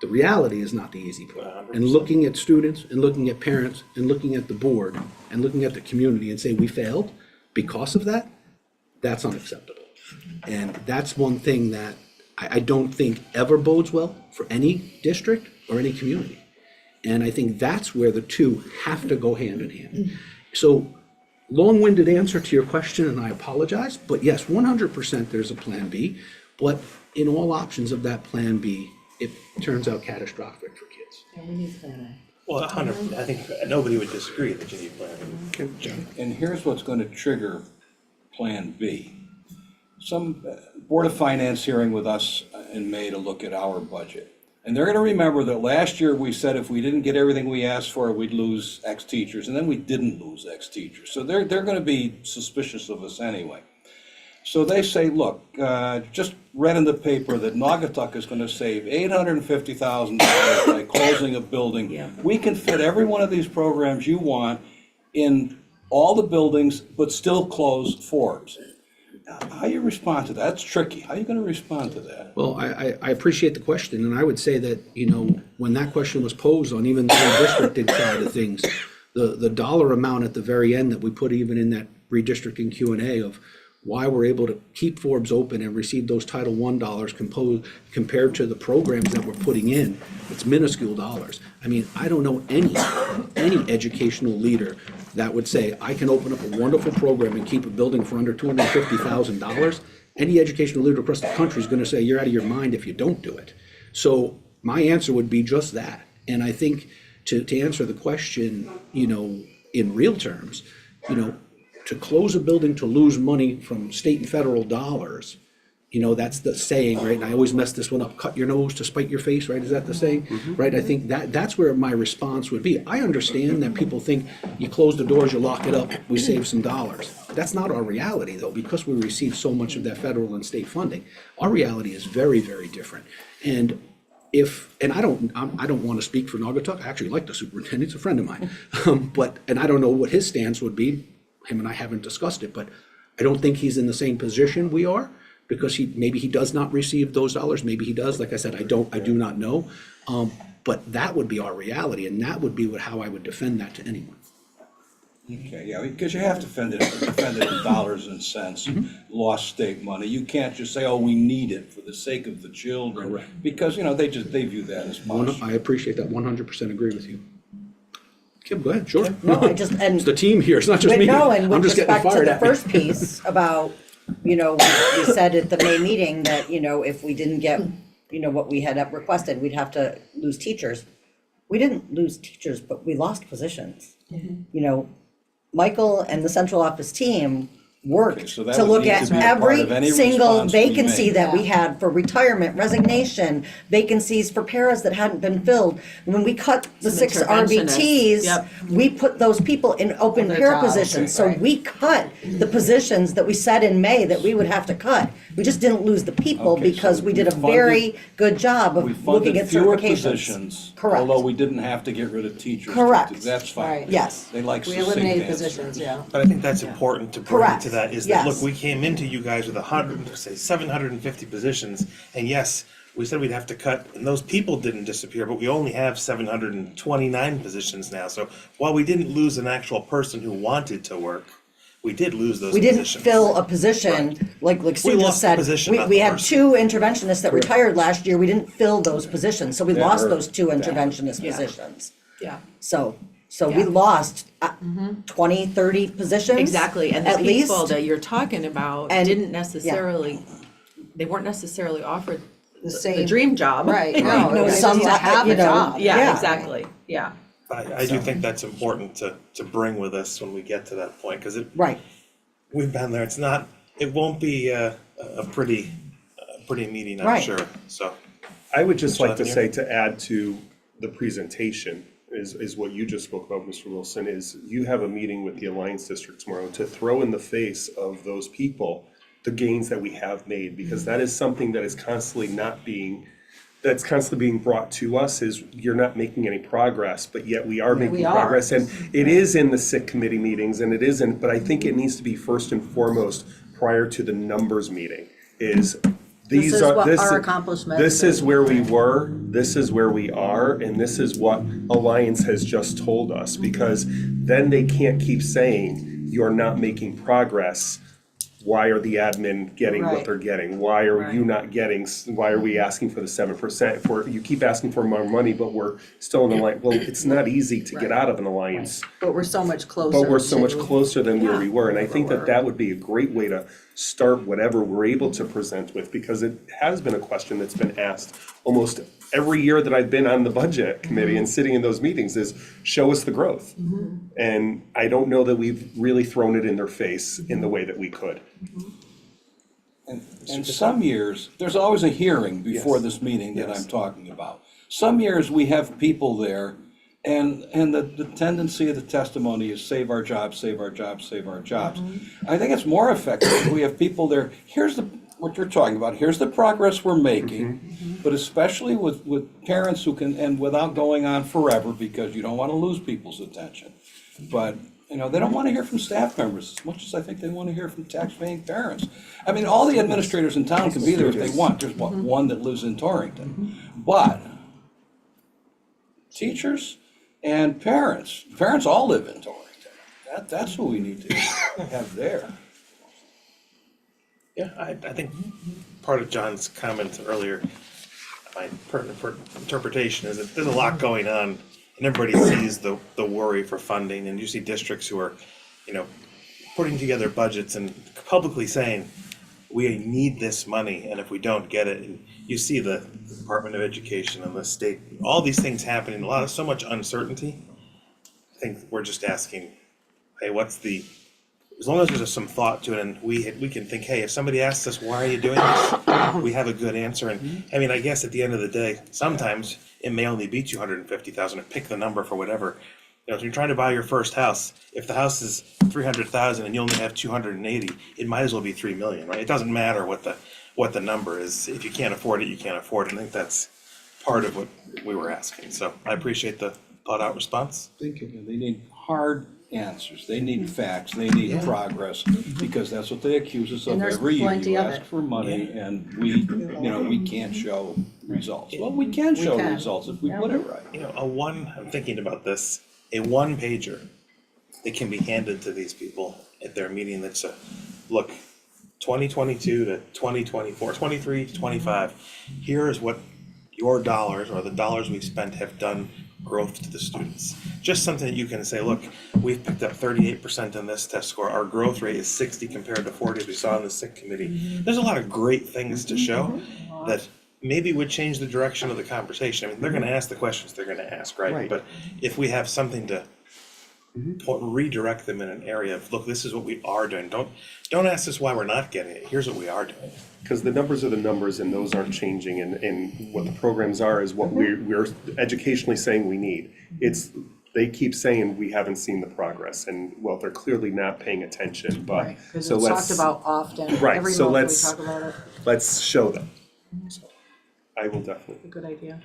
The reality is not the easy part. And looking at students and looking at parents and looking at the board and looking at the community and say we failed because of that, that's unacceptable. And that's one thing that I don't think ever bodes well for any district or any community. And I think that's where the two have to go hand in hand. So, long-winded answer to your question, and I apologize, but yes, 100% there's a plan B. But in all options of that plan B, it turns out catastrophic for kids. Yeah, we need plan Well, 100, I think nobody would disagree that you need plan. And here's what's gonna trigger Plan B. Some Board of Finance hearing with us in May to look at our budget. And they're gonna remember that last year we said if we didn't get everything we asked for, we'd lose X teachers, and then we didn't lose X teachers. So they're gonna be suspicious of us anyway. So they say, look, just read in the paper that Naugatuck is gonna save $850,000 by closing a building. Yeah. We can fit every one of these programs you want in all the buildings, but still close Forbes. How you respond to that? That's tricky. How are you gonna respond to that? Well, I appreciate the question, and I would say that, when that question was posed on even the redistricting side of things, the dollar amount at the very end that we put even in that redistricting Q&A of why we're able to keep Forbes open and receive those Title I dollars compared to the programs that we're putting in, it's minuscule dollars. I mean, I don't know any educational leader that would say, I can open up a wonderful program and keep a building for under $250,000. Any educational leader across the country is gonna say, you're out of your mind if you don't do it. So my answer would be just that. And I think to answer the question, in real terms, to close a building to lose money from state and federal dollars, that's the saying, right? And I always mess this one up, cut your nose to spite your face, right? Is that the saying? Right? I think that's where my response would be. I understand that people think you close the doors, you lock it up, we save some dollars. That's not our reality though, because we receive so much of that federal and state funding. Our reality is very, very different. And I don't want to speak for Naugatuck. I actually like the superintendent, he's a friend of mine. And I don't know what his stance would be. Him and I haven't discussed it, but I don't think he's in the same position we are, because maybe he does not receive those dollars, maybe he does. Like I said, I do not know. But that would be our reality, and that would be how I would defend that to anyone. Okay, yeah, because you have to defend it in dollars and cents, lost state money. You can't just say, oh, we need it for the sake of the children. Correct. Because, they view that as much. I appreciate that, 100% agree with you. Kim, go ahead, sure. No, I just, and. It's the team here, it's not just But me. no, and I'm with just getting respect to fired the at me. first piece about, we said at the May meeting that, if we didn't get, what we had requested, we'd have to lose teachers. We didn't lose teachers, but we lost positions. Michael and the central office team worked So that to would look need at to be a part of every any single response we vacancy make. that we had for retirement, resignation, vacancies for paras that hadn't been filled. When we cut the Some 6 interventionists. RBTs, Yep. we put those people in open Their para jobs, positions. So right. we cut the positions that we said in May that we would have to cut. We just didn't lose the people Okay, so because we did a we funded- very good job We of looking funded at fewer certifications. positions, Correct. although we didn't have to get rid of teachers. Correct. That's fine. Right. Yes. They like We succinct eliminated answers. positions, yeah. But I think that's important to bring Correct. to that, is Yes. that, look, we came into you guys with 750 positions, and yes, we said we'd have to cut, and those people didn't disappear, but we only have 729 positions now. So while we didn't lose an actual person who wanted to work, we did lose those We didn't positions. fill a position, like Sue lost just the said, position, we not the had person. 2 interventionists that retired last year, we didn't fill those positions, so we That lost hurt. those 2 That interventionist positions. Yeah. So we lost 20, 30 positions. Exactly, and the at people least. that you're talking about And- didn't necessarily, they weren't necessarily offered the same- dream job. Right, No, no, it some, was to have you a know, job. yeah. Yeah, exactly, yeah. I do think that's important to bring with us when we get to that point, because Right, we've been there. It won't be a pretty meeting, I'm Right. sure, so. I would just like to Mr. say, to add to the presentation, is what you just spoke about, Mr. Wilson, is you have a meeting with the Alliance District tomorrow to throw in the face of those people the gains that we have made, because that is something that is constantly not being that's constantly being brought to us is you're not making any progress, but yet we are making we are. progress. And it is in the SIC committee meetings and it isn't, but I think it needs to be first and foremost prior to the numbers meeting is these is are, what this, our accomplishments this is and- where we were, this is where we are, and this is what Alliance has just told us, because then they can't keep saying you're not making progress. Why are the admin getting what Right. they're getting? Why are you not getting, why are we asking for the 7%? If we're, you keep asking for more money, but we're still in the line, well, it's not easy to get out of an alliance. But we're so much closer. But we're so much to- closer than where we Yeah. were, and I think that that would be a great way to start whatever we're able to present with, because it has been a question that's been asked almost every year that I've been on the budget committee and sitting in those meetings is, show us the growth. And I don't know that we've really thrown it in their face in the way that we could. And some years, there's always a hearing before Yes. this meeting that Yes. I'm talking about. Some years we have people there and the tendency of the testimony is save our jobs, save our jobs, save our jobs. I think it's more effective if we have people there, what you're talking about, here's the progress we're making. But especially with parents who can, and without going on forever because you don't want to lose people's attention. But they don't want to hear from staff members as much as I think they want to hear from tax-paying parents. I mean, all the administrators in town can be there if they want. There's one that lives in Torrington. But teachers and parents all live in Torrington. That's who we need to have there. Yeah, I think part of John's comments earlier, my interpretation is that there's a lot going on and everybody sees the worry for funding, and you see districts who are, putting together budgets and publicly saying, we need this money, and if we don't get it, and you see the Department of Education and the state, all these things happening, so much uncertainty. I think we're just asking, hey, as long as there's some thought to it and we can think, hey, if somebody asks us, why are you doing this? We have a good answer. And I mean, I guess at the end of the day, sometimes it may only be 250,000 or pick the number for whatever. If you're trying to buy your first house, if the house is 300,000 and you only have 280, it might as well be 3 million, right? It doesn't matter what the number is. If you can't afford it, you can't afford it. I think that's part of what we were asking. So I appreciate the thought out response. Thank you. They need hard answers, they need facts, they need progress, because that's what they accuse us And of there's every year. plenty You of ask it. for money and we can't show results. Well, we can show can. results if we put it right. I'm thinking about this, a one pager that can be handed to these people at their meeting that's look, 2022 to 2024, 23 to 25, here is what your dollars or the dollars we've spent have done growth to the students. Just something that you can say, look, we've picked up 38% in this test score, our growth rate is 60 compared to 40 as we saw in the SIC committee. There's a lot of great things to show that maybe would change the direction of the conversation. I mean, they're gonna ask the questions they're gonna ask, right? But if we have something to redirect them in an area of, look, this is what we are doing, don't ask us why we're not getting it, here's what we are doing. Because the numbers are the numbers and those aren't changing, and what the programs are is what we're educationally saying we need. They keep saying we haven't seen the progress, and well, they're clearly not paying attention, but, Right, because so it's let's. talked about often, Right, every so month we let's- talk about it, Let's show them. So I will definitely good idea.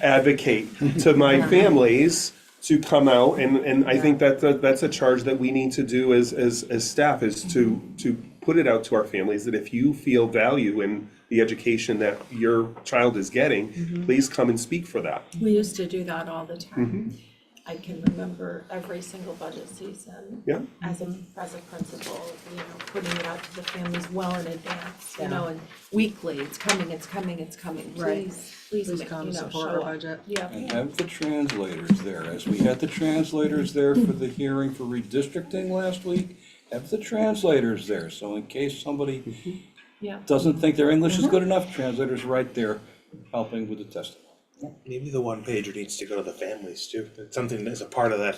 advocate to my families to come out, and I think that's a charge that we need to do as staff, is to put it out to our families, that if you feel value in the education that your child is getting, please come and speak for that. We used to do that all the time. I can remember every single budget season. Yeah. As a principal, putting it out to the families well in advance, Yeah. and weekly, it's coming, it's coming, it's coming, Right. please, Please come support our show up. budget. Yeah. And have the translators there, as we had the translators there for the hearing for redistricting last week, have the translators there, so in case somebody Yeah. doesn't think their English is good enough, translators right there helping with the testimony. Maybe the one pager needs to go to the families too. It's something that's a part of that,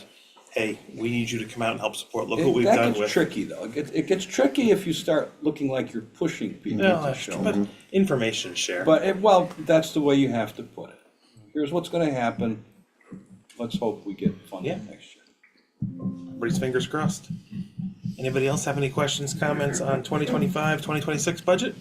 hey, we need you to come out and help support, look what we've done That gets with. tricky though, it gets tricky if you start looking like you're pushing people No, to show. but information share. But that's the way you have to put it. Here's what's gonna happen, let's hope we get funding next year. Everybody's fingers crossed. Anybody else have any questions, comments on 2025, 2026 budget?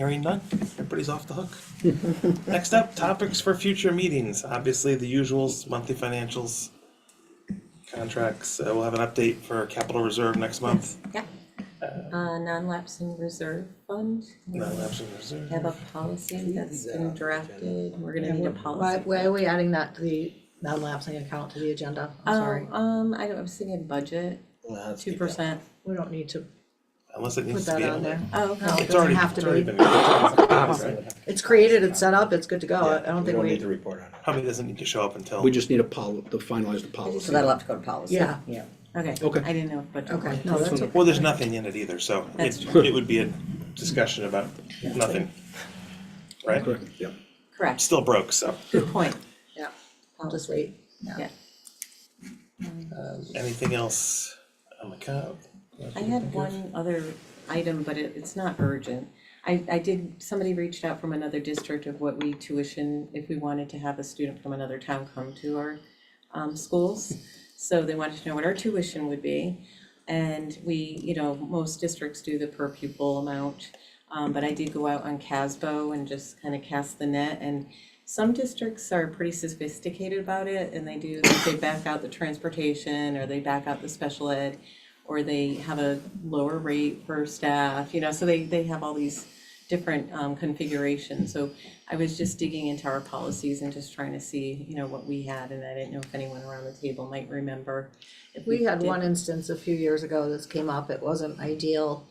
Hearing none, everybody's off the hook. Next up, topics for future meetings. Obviously, the usuals, monthly financials, contracts. We'll have an update for capital reserve next month. Yeah. Non-lapsing reserve fund. Non-lapsing reserve. Have a policy that's been drafted. We're gonna need a policy. Why are we adding that to the non-lapsing account to the agenda? I'm sorry. I was thinking budget, 2%. We don't need to Unless it put needs to that be on in there. there. Oh, No, okay. it It's doesn't already, have it's to already be. been. Right? It's created, it's set up, it's good to go. I don't think we, report on it. Probably doesn't need to show up until. We just need to finalize the policy. so that'll have to go to policy. Yeah. Yeah. Okay, Okay. I didn't know if budget. Okay, wanted no, to- that's okay. Well, there's nothing in it either, so That's it would be a discussion about nothing. Right? Correct, yeah. Correct, Still broke, so. good point. Yeah, I'll just wait. Yeah. Anything else on the count? I had one other item, but it's not urgent. Somebody reached out from another district of what we tuition if we wanted to have a student from another town come to our schools. So they wanted to know what our tuition would be. And we, most districts do the per pupil amount. But I did go out on Casbo and just kind of cast the net, and some districts are pretty sophisticated about it, and they back out the transportation, or they back out the special ed, or they have a lower rate for staff, so they have all these different configurations. So I was just digging into our policies and just trying to see, what we had, and I didn't know if anyone around the table might remember. If We had did- one instance a few years ago this came up, it wasn't ideal.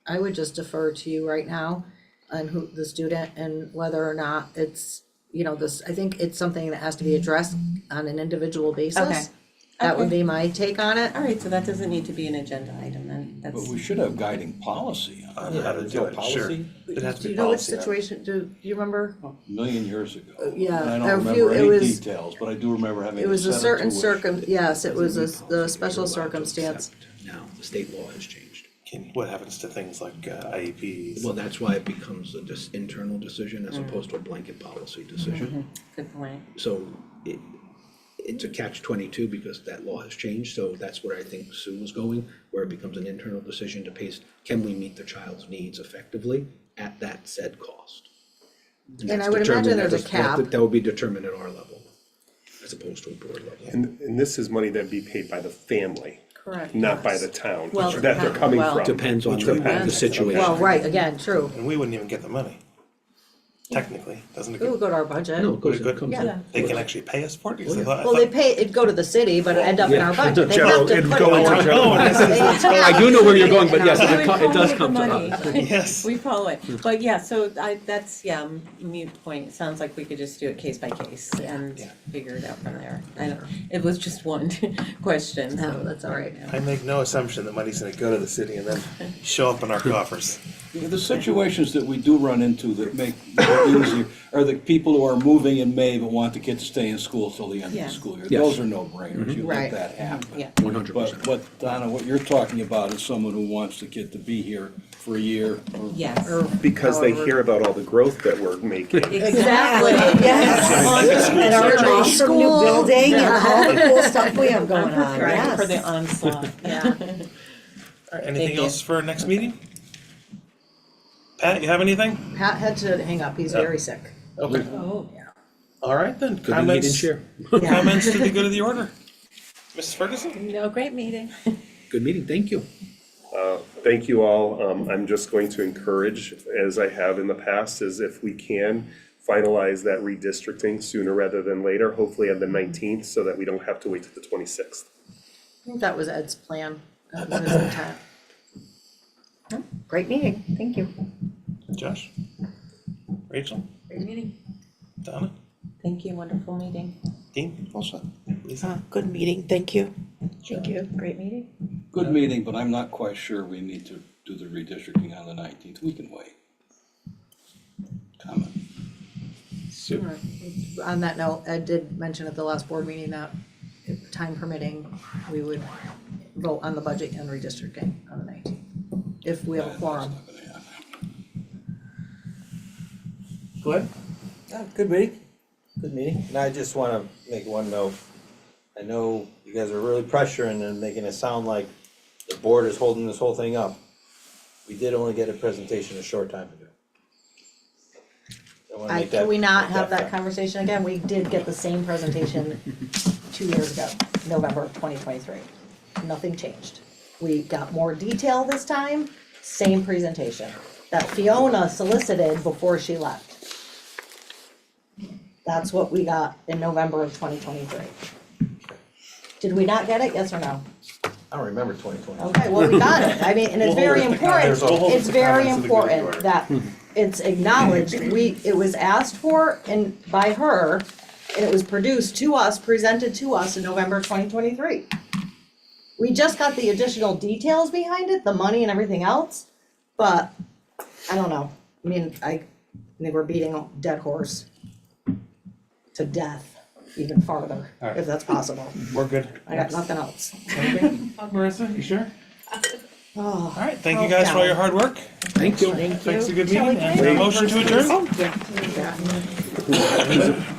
I would just defer to you right now on who, the student, and whether or not it's, I think it's something that has to be addressed on an individual basis. Okay. That would Okay. be my take on it. All right, so that doesn't need to be an agenda item then, But that's, we should have guiding policy on How to it. do it, sure. It has to Do be you know which policy. situation, do you remember? A million years ago. Yeah, And I a don't few- remember it any was- details, but I do remember having It was a set certain tuition. yes, it was the special You're allowed to circumstance. accept Now, the state law has changed. What happens to things like IEPs? Well, that's why it becomes an internal decision as opposed to a blanket policy decision. good point. So it's a catch-22 because that law has changed, so that's where I think Sue was going, where it becomes an internal decision to pace, can we meet the child's needs effectively at that said cost? And that's I would imagine determined there's a cap. That would be determined at our level, as opposed to a board level. And this is money that'd be paid by the family, Correct. not by the town, Well, that they're coming well- from. Depends on Which the we wouldn't. the situation. Well, right, again, true. And we wouldn't even get the money. Technically, doesn't it? It would go to our budget. No, it goes, Would it it comes go- in. They can actually pay us for it? Because I thought- I Well, they thought- pay, it'd go to the city, but it'd end up in our budget. They General- have to it'd put go it into in our- general- They I do know where you're going, but yes, have to it put co- it does come to Money. us. Yes. We follow it, but yeah, so that's, mute point, it sounds like we could just do it case by case and figure it out from there. It was just one question, so. No, that's all right. I make no assumption that money's gonna go to the city and then show up in our coffers. The situations that we do run into that make it easier are the people who are moving in May but want the kid to stay in school till the end of Yeah. the school year. Yes. Those are no-brainers, you Right. let that happen. Yeah. 100%. But Donna, what you're talking about is someone who wants the kid to be here for a year or Yes. Because they However- hear about all the growth that we're making. Exactly, Yes. And our awesome new building and all the cool stuff we have going on, Correct, for the yes. onslaught. Yeah. All right, anything you. else for our next meeting? Pat, you have anything? Pat had to hang up, he's very sick. Okay. Oh. All right then, Good thing he didn't share. Comments to the good of the order. Mrs. Ferguson? No, great meeting. Good meeting, thank you. Thank you all. I'm just going to encourage, as I have in the past, is if we can finalize that redistricting sooner rather than later, hopefully on the 19th, so that we don't have to wait till the 26th. I think that was Ed's plan, that was his intent. Great meeting, thank you. Josh? Rachel? Great meeting. Donna? Thank you, wonderful meeting. Dean? Also. Lisa? Good meeting, thank you. Thank you. Great meeting. good meeting, but I'm not quite sure we need to do the redistricting on the 19th. We can wait. Comment. Sue? On that note, Ed did mention at the last board meeting that if time permitting, we would vote on the budget and redistricting on the 19th, if we have a quorum. That's not gonna happen. Go ahead. Good meeting, and I just wanna make one note. I know you guys are really pressuring and making it sound like the board is holding this whole thing up. We did only get a presentation a short time ago. wanna make that- Can we not make have that fair. conversation again? We did get the same presentation 2 years ago, November of 2023. Nothing changed. We got more detail this time, same presentation that Fiona solicited before she left. That's what we got in November of 2023. Did we not get it? Yes or no? I don't remember 2020. Okay, well, we got it. I mean, and it's We'll hold very it to important, comments. We'll hold it it's to very comments of the good you important are. that it's acknowledged, it was asked for and by her, and it was produced to us, presented to us in November 2023. We just got the additional details behind it, the money and everything else, but I don't know. I mean, I think we're beating a dead horse to death, even farther, Alright. if that's possible. We're good. I got nothing else. Marissa, you sure? Oh, All right, thank you guys for all your hard work. Thank you. Thanks, a good Shall we meeting, do and a motion to adjourn? Yeah.